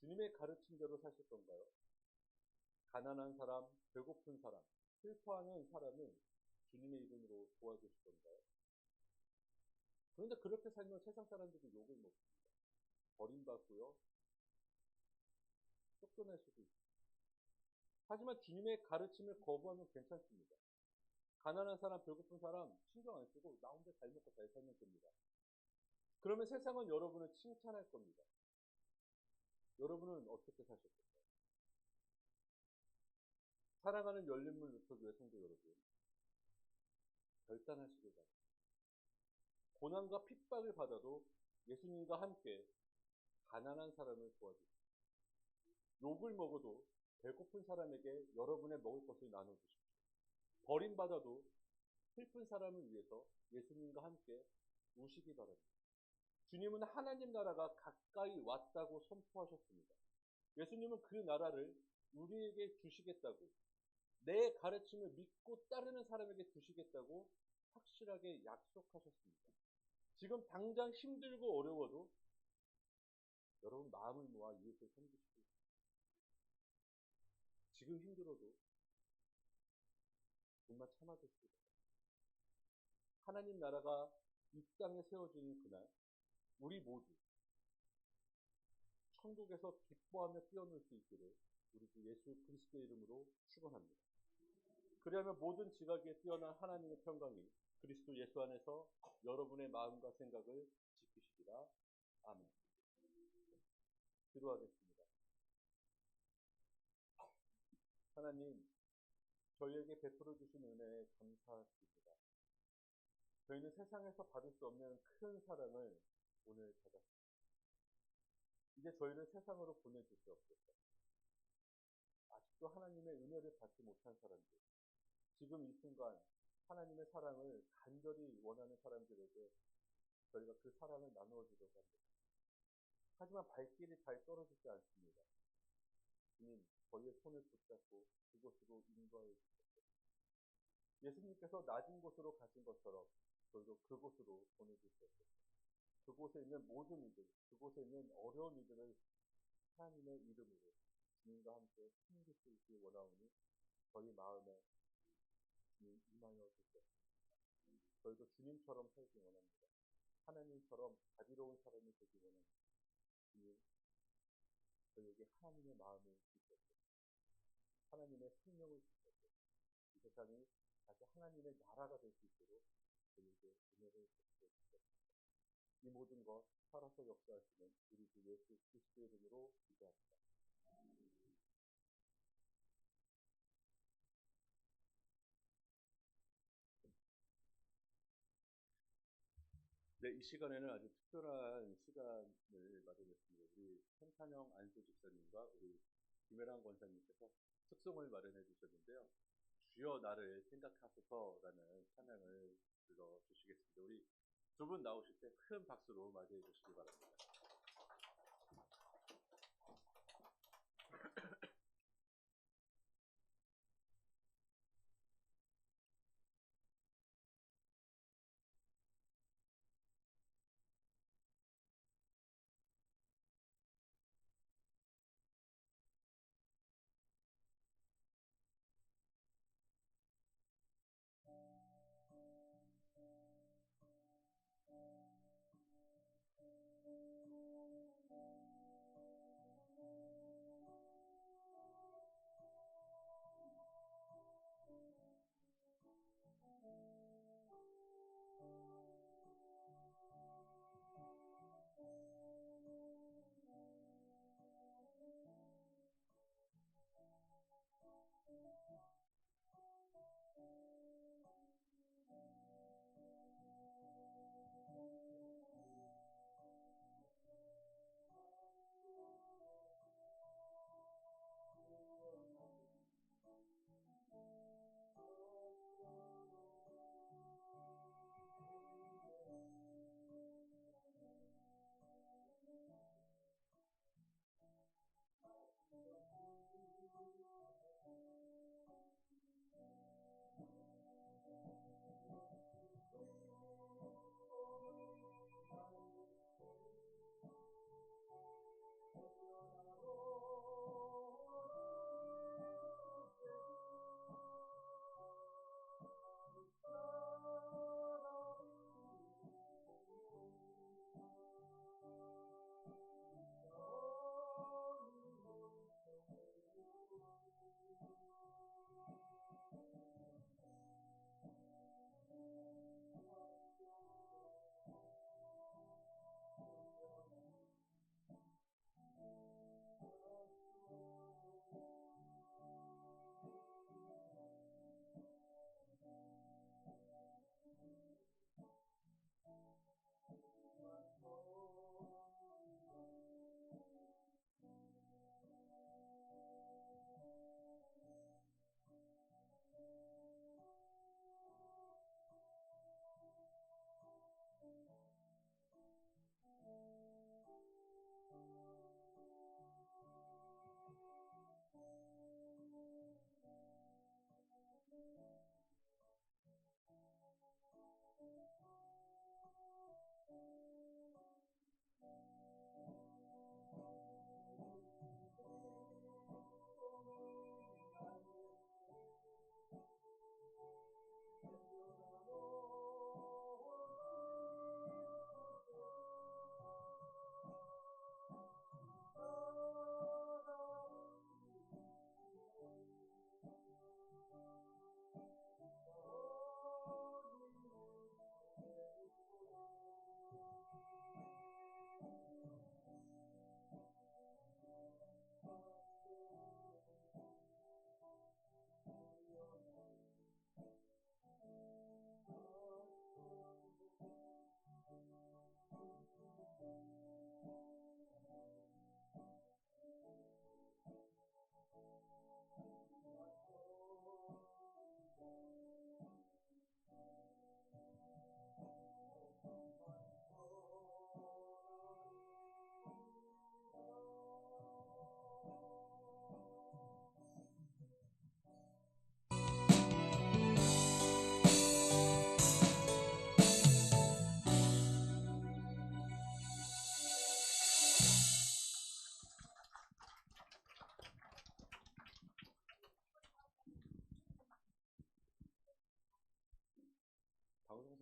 주님의 가르침대로 사실 건가요? 가난한 사람, 배고픈 사람, 슬퍼하는 사람을 주님의 이름으로 도와주실 건가요? 그런데 그렇게 살면 세상 사람들이 욕을 먹습니다. 버림받고요. 쫓겨날 수도 있습니다. 하지만 주님의 가르침을 거부하면 괜찮습니다. 가난한 사람, 배고픈 사람 신경 안 쓰고 나 혼자 잘 먹고 잘 살면 됩니다. 그러면 세상은 여러분을 칭찬할 겁니다. 여러분은 어떻게 사실 건가요? 사랑하는 열린문 루터교회 성도 여러분, 결단하시길 바랍니다. 고난과 핍박을 받아도 예수님과 함께 가난한 사람을 도와주십시오. 욕을 먹어도 배고픈 사람에게 여러분의 먹을 것을 나눠주십시오. 버림받아도 슬픈 사람을 위해서 예수님과 함께 우시기 바랍니다. 주님은 하나님 나라가 가까이 왔다고 선포하셨습니다. 예수님은 그 나라를 우리에게 주시겠다고, 내 가르침을 믿고 따르는 사람에게 주시겠다고 확실하게 약속하셨습니다. 지금 당장 힘들고 어려워도 여러분 마음을 모아 이웃을 섬기시고, 지금 힘들어도 정말 참아주시기 바랍니다. 하나님 나라가 이 땅에 세워지는 그날, 우리 모두 천국에서 기뻐하며 뛰어놀 수 있기를 우리 주 예수 그리스도의 이름으로 축원합니다. 그리하면 모든 지각에 뛰어난 하나님의 평강이 그리스도 예수 안에서 여러분의 마음과 생각을 지키시리라. 아멘. 기도하겠습니다. 하나님, 저희에게 베풀어 주신 은혜에 감사드립니다. 저희는 세상에서 받을 수 없는 큰 사랑을 오늘 받았습니다. 이제 저희를 세상으로 보내주시옵소서. 아직도 하나님의 은혜를 받지 못한 사람들, 지금 이 순간 하나님의 사랑을 간절히 원하는 사람들에게 저희가 그 사랑을 나누어 주려고 합니다. 하지만 발길이 잘 떨어지지 않습니다. 주님, 저희의 손을 붙잡고 그곳으로 인도하여 주옵소서. 예수님께서 낮은 곳으로 가신 것처럼 저희도 그곳으로 보내주시옵소서. 그곳에 있는 모든 이들, 그곳에 있는 어려운 이들을 하나님의 이름으로 주님과 함께 섬길 수 있길 원하오니 저희 마음에 주님 임하여 주시옵소서. 저희도 주님처럼 살기 원합니다. 하나님처럼 자비로운 사람이 되기 원합니다. 주님, 저희에게 하나님의 마음을 주시옵소서. 하나님의 생명을 주시옵소서. 이 세상이 다시 하나님의 나라가 될 수 있도록 저희에게 은혜를 베풀어 주시옵소서. 이 모든 것 살아서 역사하시는 우리 주 예수 그리스도의 이름으로 기도합니다. 네, 이 시간에는 아주 특별한 시간을 마련했습니다. 우리 hen찬영 안수 집사님과 우리 김혜랑 권사님께서 특송을 마련해 주셨는데요. 주여 나를 생각하소서라는 찬양을 불러주시겠습니다. 우리 두 분 나오실 때 큰 박수로 맞이해 주시기 바랍니다.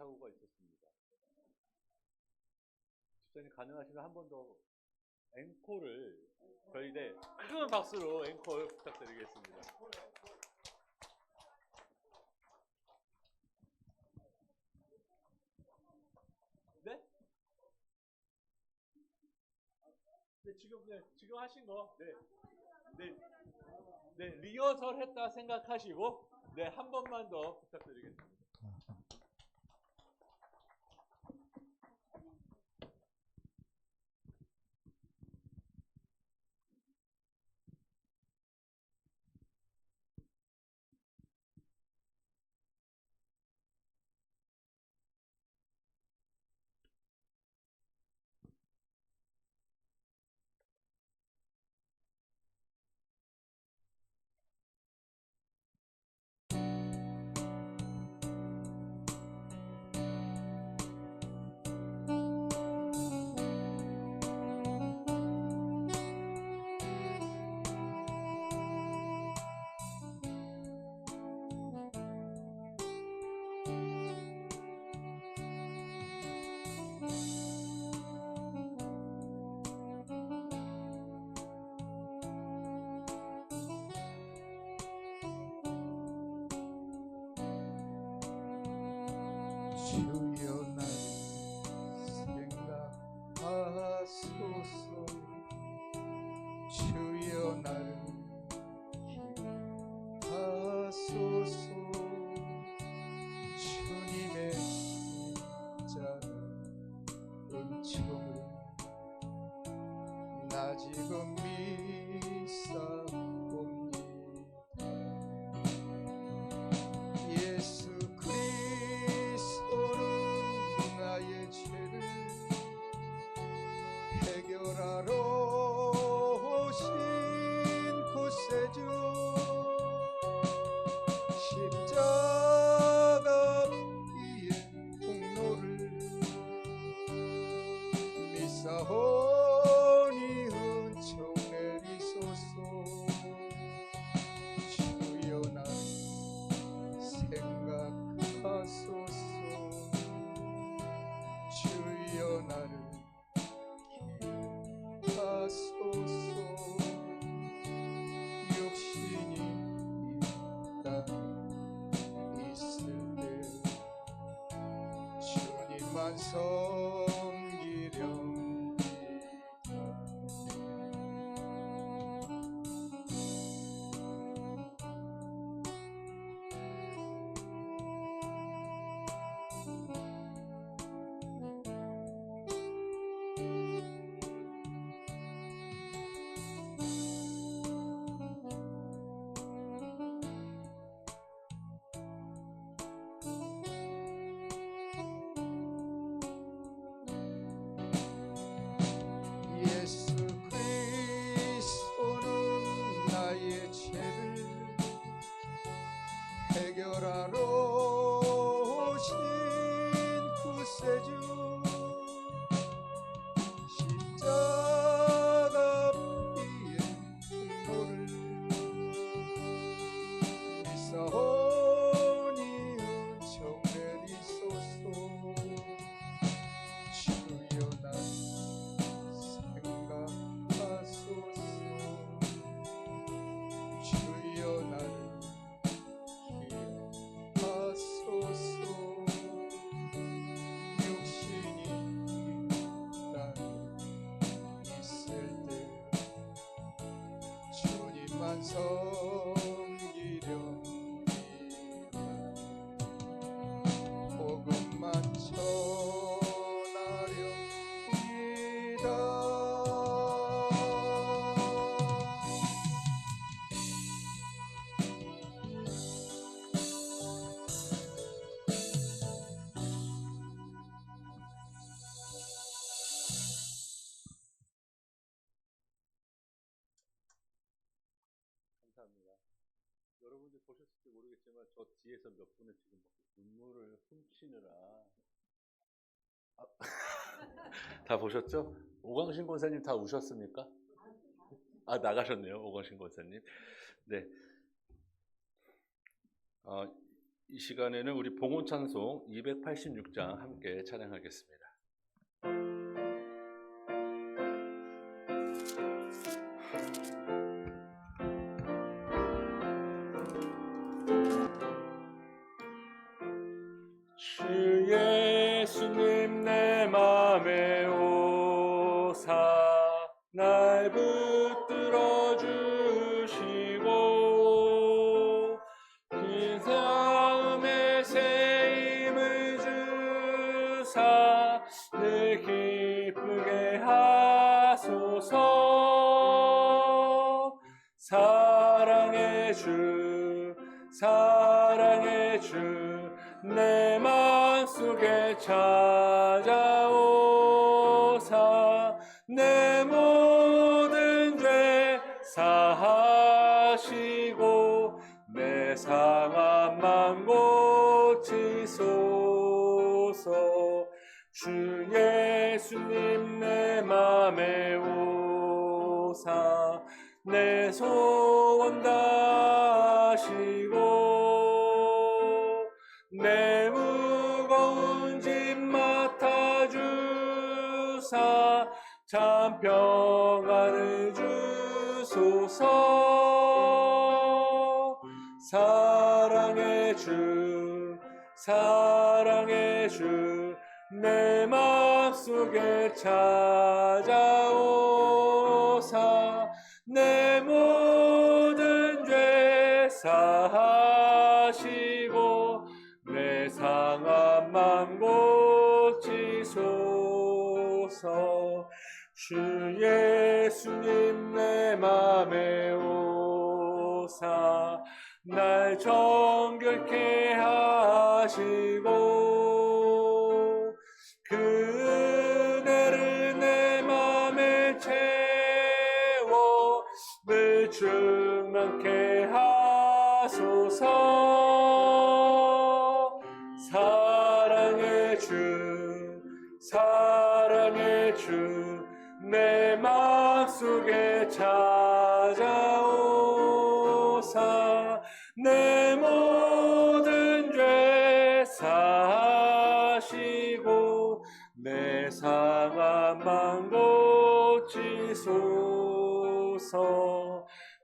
사고가 있었습니다. 집사님 가능하시면 한 번 더 앵콜을 저희 큰 박수로 앵콜 부탁드리겠습니다. 네? 네, 지금 하신 거, 네, 리허설 했다 생각하시고, 네, 한 번만 더 부탁드리겠습니다. 주여 날 생각하소서 주여 나를 기억하소서 주님의 십자가 은총을 나 지금 믿사옵니다. 예수 그리스도는 나의 죄를 해결하러 오신 구세주 십자가 위의 공로를 믿사오니 은총 내리소서. 주여 나를 생각하소서 주여 나를 기억하소서. 육신이 이 땅에 있을 때 주님만 섬기렵니다. 예수 그리스도는 나의 죄를 해결하러 오신 구세주 십자가 위의 공로를 믿사오니 은총 내리소서. 주여 나를 생각하소서 주여 나를 기억하소서. 육신이 이 땅에 있을 때 주님만 섬기렵니다. 복음만 전하렵니다. 감사합니다. 여러분들 보셨을지 모르겠지만 저 뒤에서 몇 분은 지금 눈물을 훔치느라 다 보셨죠? 오광신 권사님 다 우셨습니까? 아, 나가셨네요, 오광신 권사님. 네. 이 시간에는 우리 봉헌 찬송 286장 함께 찬양하겠습니다. 주 예수님 내 맘에 오사 날 붙들어 주시고 긴 삶의 새 힘을 주사 늘 기쁘게 하소서. 사랑의 주 내 맘속에 찾아오사 내 모든 죄 사하시고 내 상한 맘 고치소서. 주 예수님 내 맘에 오사 내 소원 다하시고 내 무거운 짐 맡아주사 참 평안을 주소서. 사랑의 주 내 맘속에 찾아오사 내 모든 죄 사하시고 내 상한 맘 고치소서. 주 예수님 내 맘에 오사 날 정결케 하시고 그 은혜를 내 맘에 채워 늘 충만케 하소서. 사랑의 주 내 맘속에 찾아오사 내 모든 죄 사하시고 내 상한 맘 고치소서.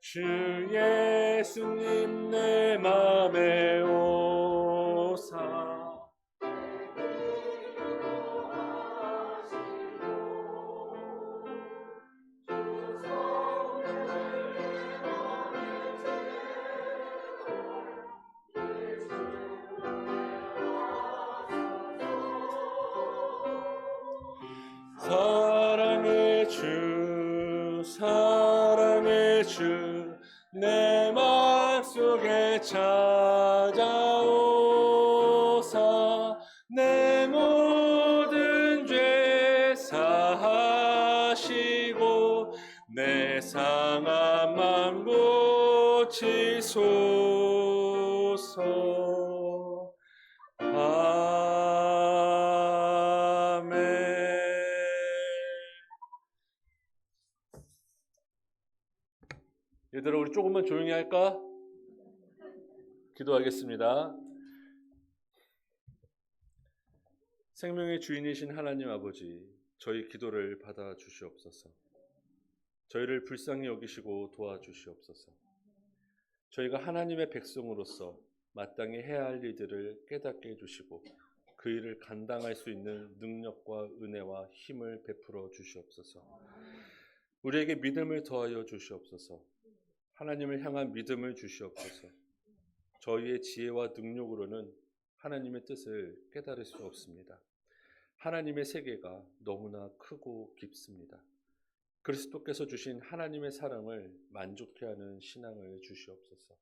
주 예수님 내 맘에 오사 사랑의 주 내 맘속에 찾아오사 내 모든 죄 사하시고 내 상한 맘 고치소서. 얘들아, 우리 조금만 조용히 할까? 기도하겠습니다. 생명의 주인이신 하나님 아버지, 저희 기도를 받아주시옵소서. 저희를 불쌍히 여기시고 도와주시옵소서. 저희가 하나님의 백성으로서 마땅히 해야 할 일들을 깨닫게 해주시고 그 일을 감당할 수 있는 능력과 은혜와 힘을 베풀어 주시옵소서. 우리에게 믿음을 더하여 주시옵소서. 하나님을 향한 믿음을 주시옵소서. 저희의 지혜와 능력으로는 하나님의 뜻을 깨달을 수 없습니다. 하나님의 세계가 너무나 크고 깊습니다. 그리스도께서 주신 하나님의 사랑을 만족해 하는 신앙을 주시옵소서.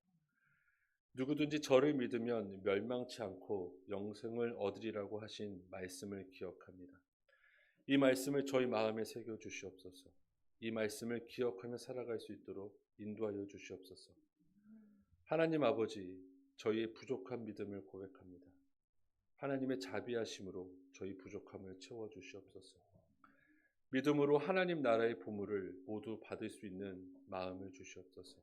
누구든지 저를 믿으면 멸망치 않고 영생을 얻으리라고 하신 말씀을 기억합니다. 이 말씀을 저희 마음에 새겨 주시옵소서. 이 말씀을 기억하며 살아갈 수 있도록 인도하여 주시옵소서. 하나님 아버지, 저희의 부족한 믿음을 고백합니다. 하나님의 자비하심으로 저희 부족함을 채워주시옵소서. 믿음으로 하나님 나라의 보물을 모두 받을 수 있는 마음을 주시옵소서.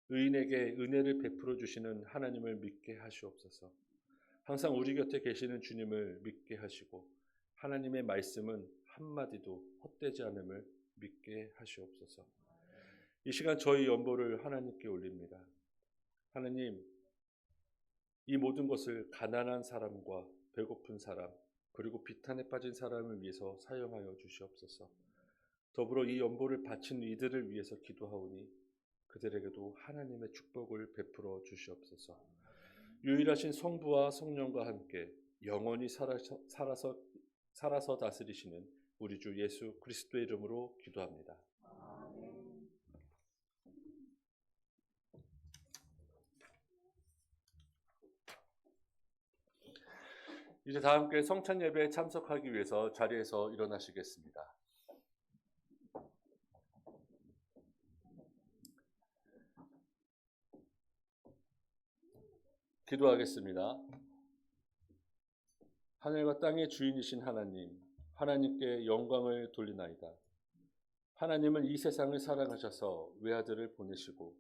의인에게 은혜를 베풀어 주시는 하나님을 믿게 하시옵소서. 항상 우리 곁에 계시는 주님을 믿게 하시고 하나님의 말씀은 한마디도 헛되지 않음을 믿게 하시옵소서. 이 시간 저희 연보를 하나님께 올립니다. 하나님, 이 모든 것을 가난한 사람과 배고픈 사람, 그리고 비탄에 빠진 사람을 위해서 사용하여 주시옵소서. 더불어 이 연보를 바친 이들을 위해서 기도하오니 그들에게도 하나님의 축복을 베풀어 주시옵소서. 유일하신 성부와 성령과 함께 영원히 살아서 다스리시는 우리 주 예수 그리스도의 이름으로 기도합니다. 이제 다 함께 성찬 예배에 참석하기 위해서 자리에서 일어나시겠습니다. 기도하겠습니다. 하늘과 땅의 주인이신 하나님, 하나님께 영광을 돌리나이다. 하나님은 이 세상을 사랑하셔서 외아들을 보내시고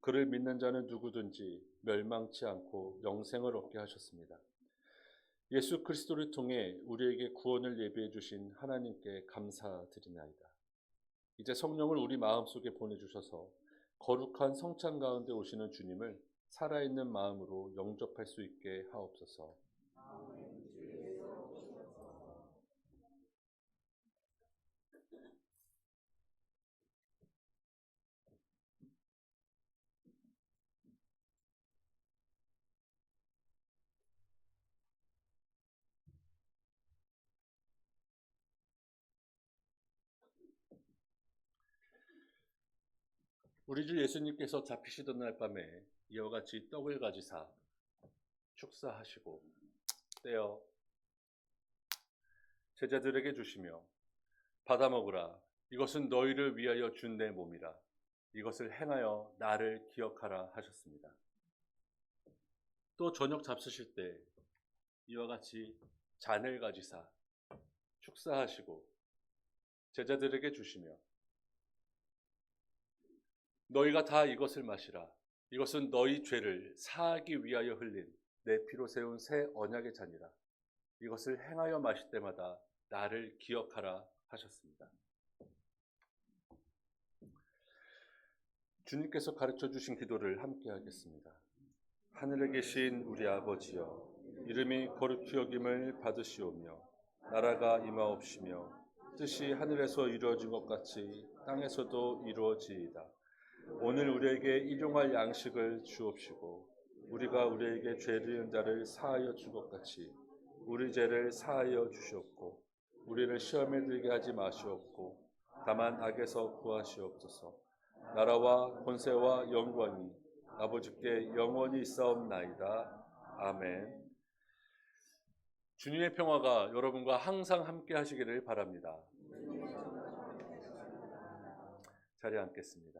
그를 믿는 자는 누구든지 멸망치 않고 영생을 얻게 하셨습니다. 예수 그리스도를 통해 우리에게 구원을 예비해 주신 하나님께 감사드리나이다. 이제 성령을 우리 마음속에 보내주셔서 거룩한 성찬 가운데 오시는 주님을 살아있는 마음으로 영접할 수 있게 하옵소서. 우리 주 예수님께서 잡히시던 날 밤에 이와 같이 떡을 가지사 축사하시고 떼어 제자들에게 주시며 받아 먹으라. 이것은 너희를 위하여 준 내 몸이라. 이것을 행하여 나를 기억하라 하셨습니다. 또 저녁 잡수실 때 이와 같이 잔을 가지사 축사하시고 제자들에게 주시며 너희가 다 이것을 마시라. 이것은 너희 죄를 사하기 위하여 흘린 내 피로 세운 새 언약의 잔이라. 이것을 행하여 마실 때마다 나를 기억하라 하셨습니다. 주님께서 가르쳐 주신 기도를 함께 하겠습니다. 하늘에 계신 우리 아버지여, 이름이 거룩히 여김을 받으시오며 나라가 임하옵시며 뜻이 하늘에서 이루어진 것 같이 땅에서도 이루어지이다. 오늘 우리에게 일용할 양식을 주옵시고 우리가 우리에게 죄 지은 자를 사하여 준 것 같이 우리 죄를 사하여 주시옵고 우리를 시험에 들게 하지 마시옵고 다만 악에서 구하시옵소서. 나라와 권세와 영광이 아버지께 영원히 있사옵나이다. 아멘. 주님의 평화가 여러분과 항상 함께 하시기를 바랍니다. 자리에 앉겠습니다.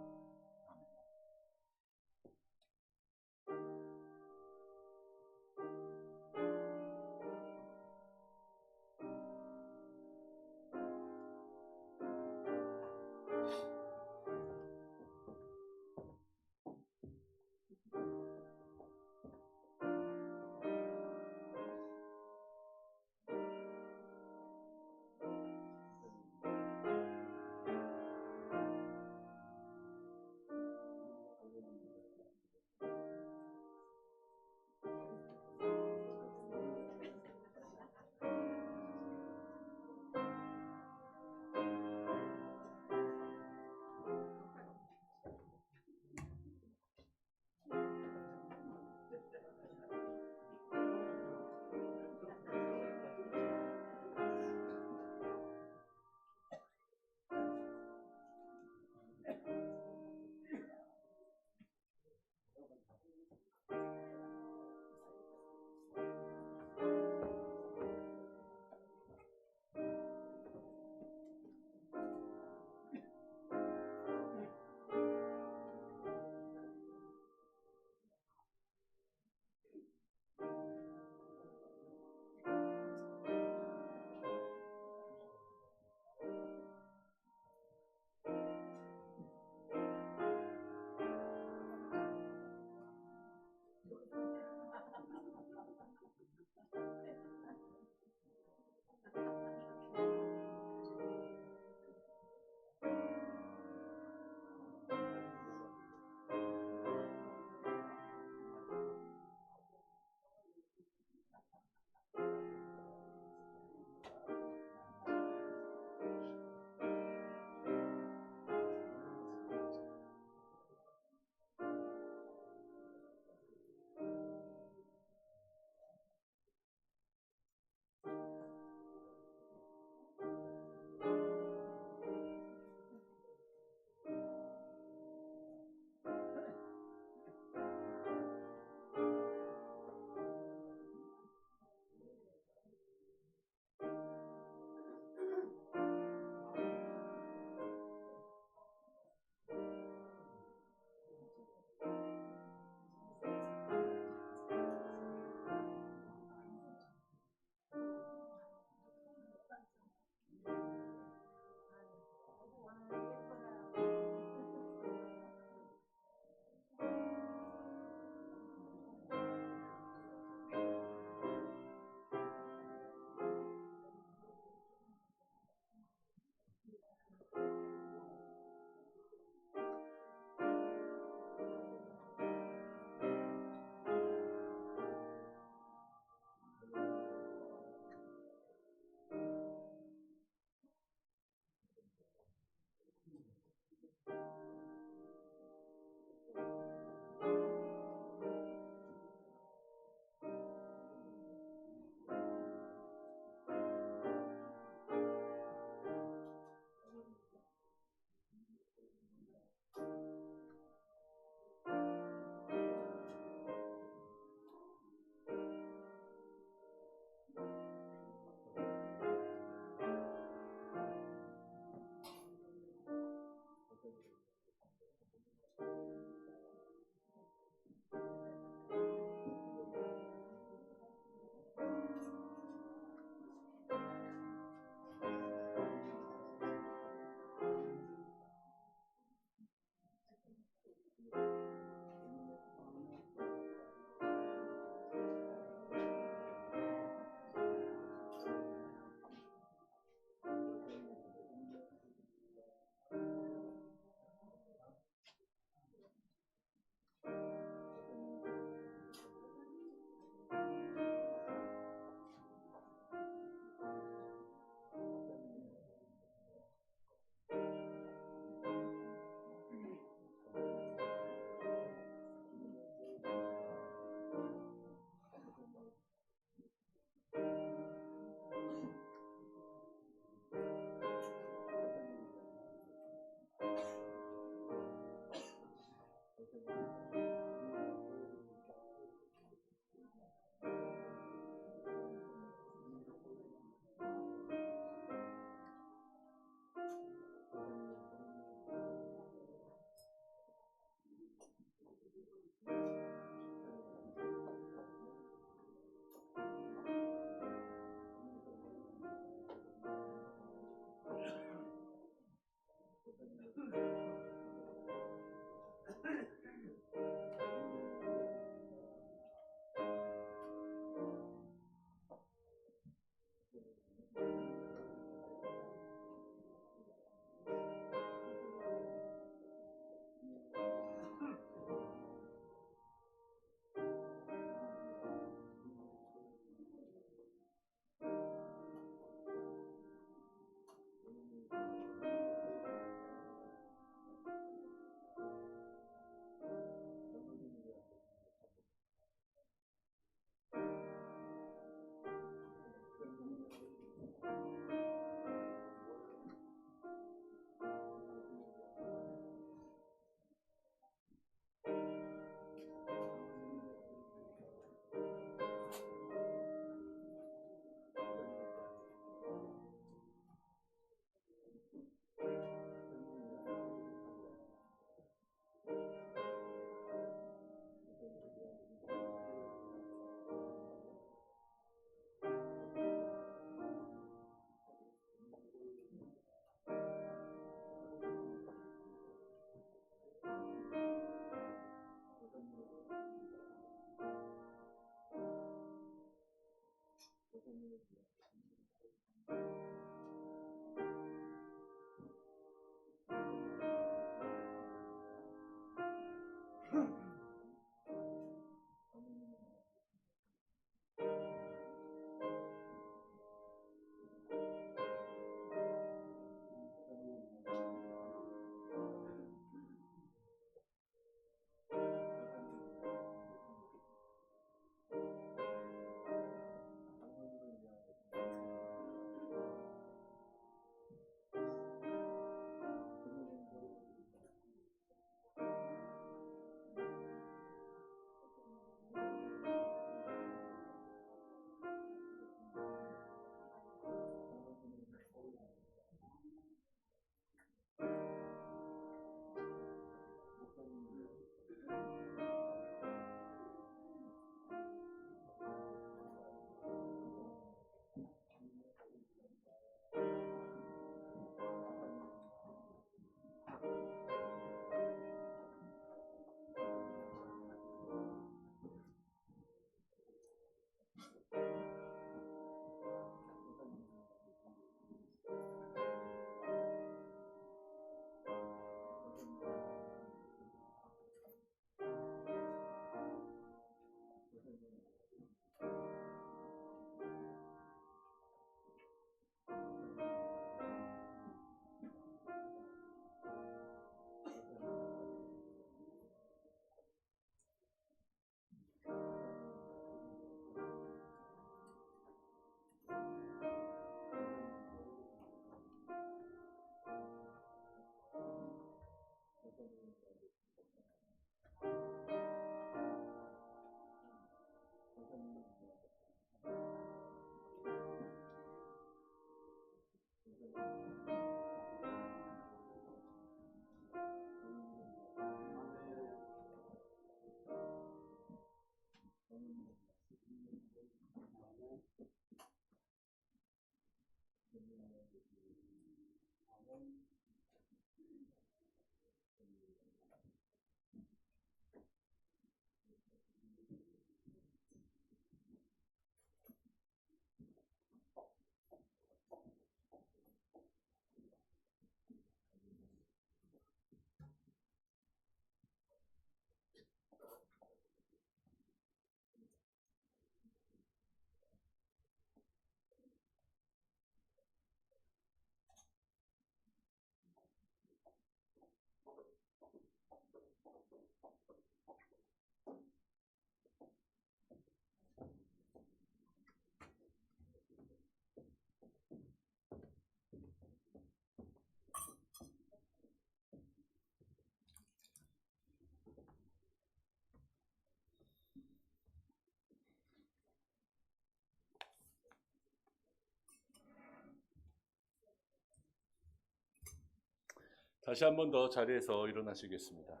다시 한 번 더 자리에서 일어나시겠습니다.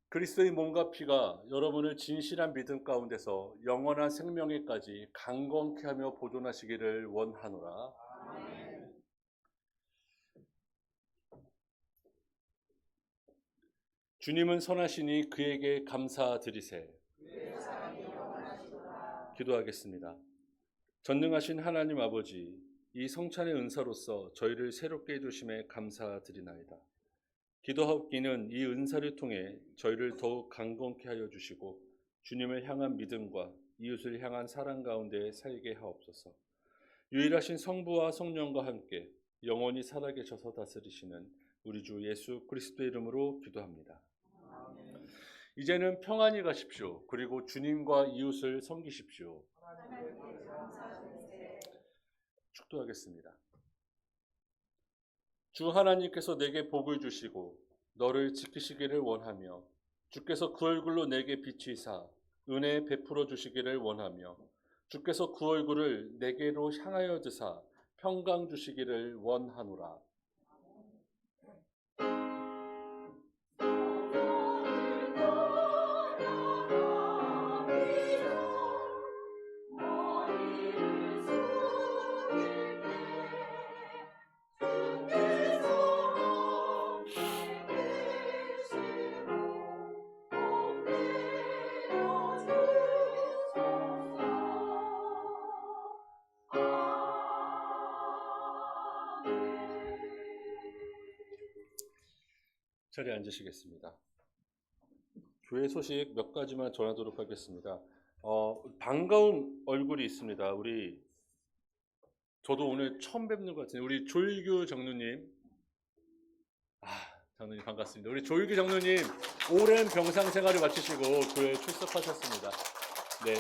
그리스도의 몸과 피가 여러분을 진실한 믿음 가운데서 영원한 생명에까지 강건케 하며 보존하시기를 원하노라. 주님은 선하시니 그에게 감사드리세. 기도하겠습니다. 전능하신 하나님 아버지, 이 성찬의 은사로서 저희를 새롭게 해주심에 감사드리나이다. 기도하옵기는 이 은사를 통해 저희를 더욱 강건케 하여 주시고 주님을 향한 믿음과 이웃을 향한 사랑 가운데 살게 하옵소서. 유일하신 성부와 성령과 함께 영원히 살아계셔서 다스리시는 우리 주 예수 그리스도의 이름으로 기도합니다. 이제는 평안히 가십시오. 그리고 주님과 이웃을 섬기십시오. 축도하겠습니다. 주 하나님께서 내게 복을 주시고 너를 지키시기를 원하며 주께서 그 얼굴로 내게 비치사 은혜 베풀어 주시기를 원하며 주께서 그 얼굴을 내게로 향하여 드사 평강 주시기를 원하노라. 자리에 앉으시겠습니다. 교회 소식 몇 가지만 전하도록 하겠습니다. 반가운 얼굴이 있습니다. 저도 오늘 처음 뵙는 것 같은데, 우리 조일규 장로님. 장로님 반갑습니다. 우리 조일규 장로님, 오랜 병상 생활을 마치시고 교회에 출석하셨습니다. 네.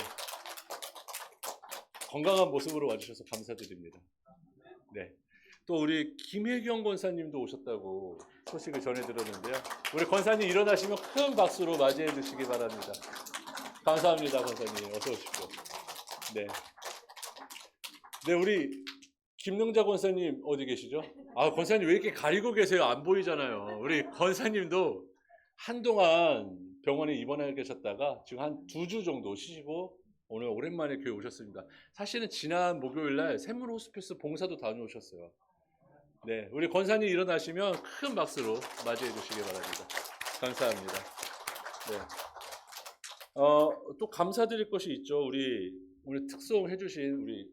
건강한 모습으로 와주셔서 감사드립니다. 네. 또 우리 김혜경 권사님도 오셨다고 소식을 전해 들었는데요. 우리 권사님 일어나시면 큰 박수로 맞이해 주시기 바랍니다. 감사합니다, 권사님. 어서 오십시오. 네. 네, 우리 김능자 권사님 어디 계시죠? 권사님 왜 이렇게 가리고 계세요? 안 보이잖아요. 우리 권사님도 한동안 병원에 입원해 계셨다가 지금 한 2주 정도 쉬시고 오늘 오랜만에 교회 오셨습니다. 사실은 지난 목요일 날 샘물 호스피스 봉사도 다녀오셨어요. 네, 우리 권사님 일어나시면 큰 박수로 맞이해 주시기 바랍니다. 감사합니다. 네. 또 감사드릴 것이 있죠. 우리 오늘 특송해 주신 우리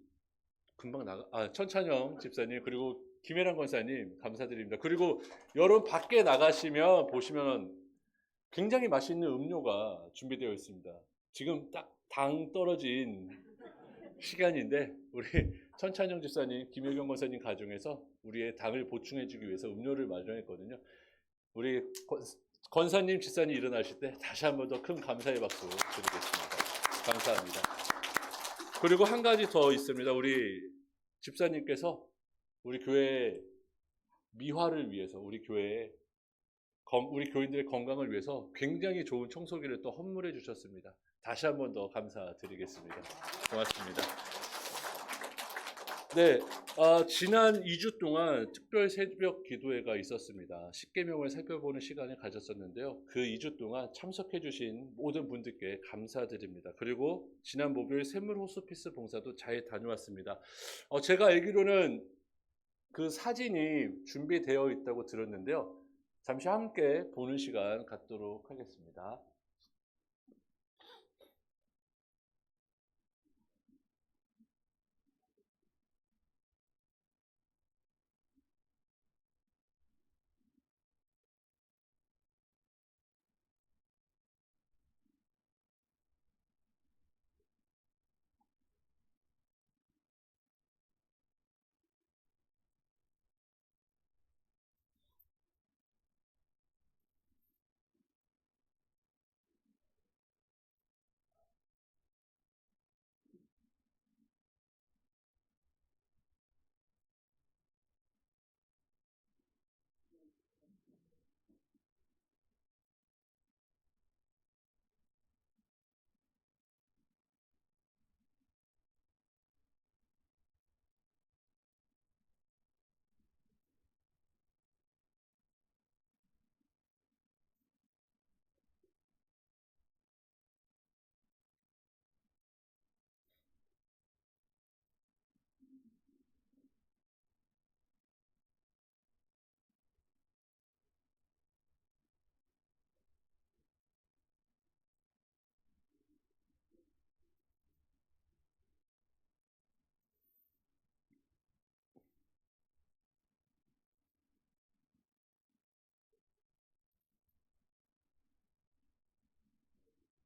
천찬영 집사님, 그리고 김혜란 권사님 감사드립니다. 그리고 여러분 밖에 나가시면 보시면 굉장히 맛있는 음료가 준비되어 있습니다. 지금 딱 당 떨어진 시간인데 우리 천찬영 집사님, 김혜경 권사님 가정에서 우리의 당을 보충해주기 위해서 음료를 마련했거든요. 우리 권사님, 집사님 일어나실 때 다시 한 번 더 큰 감사의 박수 드리겠습니다. 감사합니다. 그리고 한 가지 더 있습니다. 우리 집사님께서 우리 교회 미화를 위해서, 우리 교인들의 건강을 위해서 굉장히 좋은 청소기를 또 헌물해 주셨습니다. 다시 한 번 더 감사드리겠습니다. 고맙습니다. 네, 지난 2주 동안 특별 새벽 기도회가 있었습니다. 십계명을 살펴보는 시간을 가졌었는데요. 그 2주 동안 참석해 주신 모든 분들께 감사드립니다. 그리고 지난 목요일 샘물 호스피스 봉사도 잘 다녀왔습니다. 제가 알기로는 그 사진이 준비되어 있다고 들었는데요. 잠시 함께 보는 시간 갖도록 하겠습니다.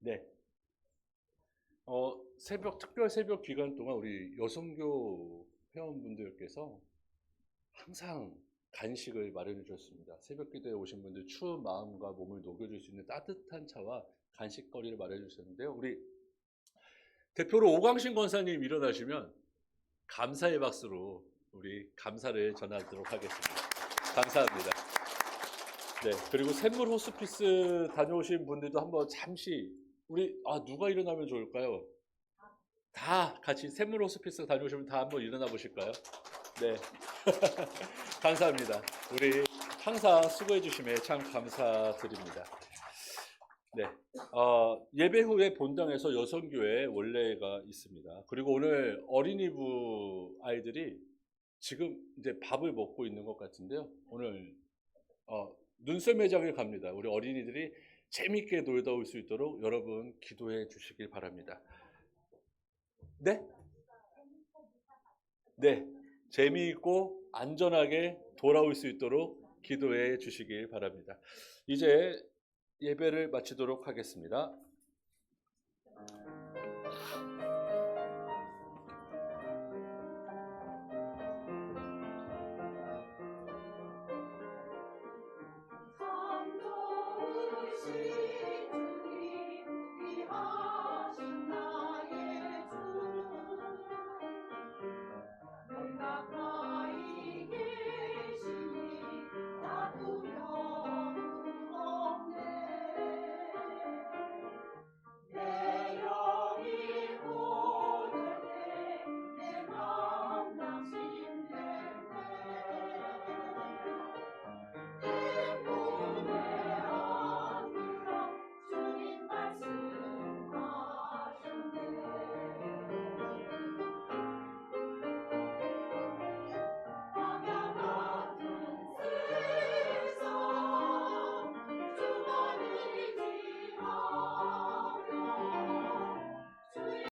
네. 특별 새벽 기간 동안 우리 여성교 회원분들께서 항상 간식을 마련해 주셨습니다. 새벽 기도에 오신 분들 추운 마음과 몸을 녹여줄 수 있는 따뜻한 차와 간식거리를 마련해 주셨는데요. 우리 대표로 오광신 권사님 일어나시면 감사의 박수로 우리 감사를 전하도록 하겠습니다. 감사합니다. 네, 그리고 샘물 호스피스 다녀오신 분들도 한번 잠시 누가 일어나면 좋을까요? 다 같이 샘물 호스피스 다녀오시면 다 한번 일어나 보실까요? 네. 감사합니다. 우리 항상 수고해 주심에 참 감사드립니다. 네. 예배 후에 본당에서 여성교회 원래가 있습니다. 그리고 오늘 어린이부 아이들이 지금 이제 밥을 먹고 있는 것 같은데요. 오늘 눈썰 매장에 갑니다. 우리 어린이들이 재미있게 놀다 올 수 있도록 여러분 기도해 주시길 바랍니다. 네? 네. 재미있고 안전하게 돌아올 수 있도록 기도해 주시길 바랍니다. 이제 예배를 마치도록 하겠습니다.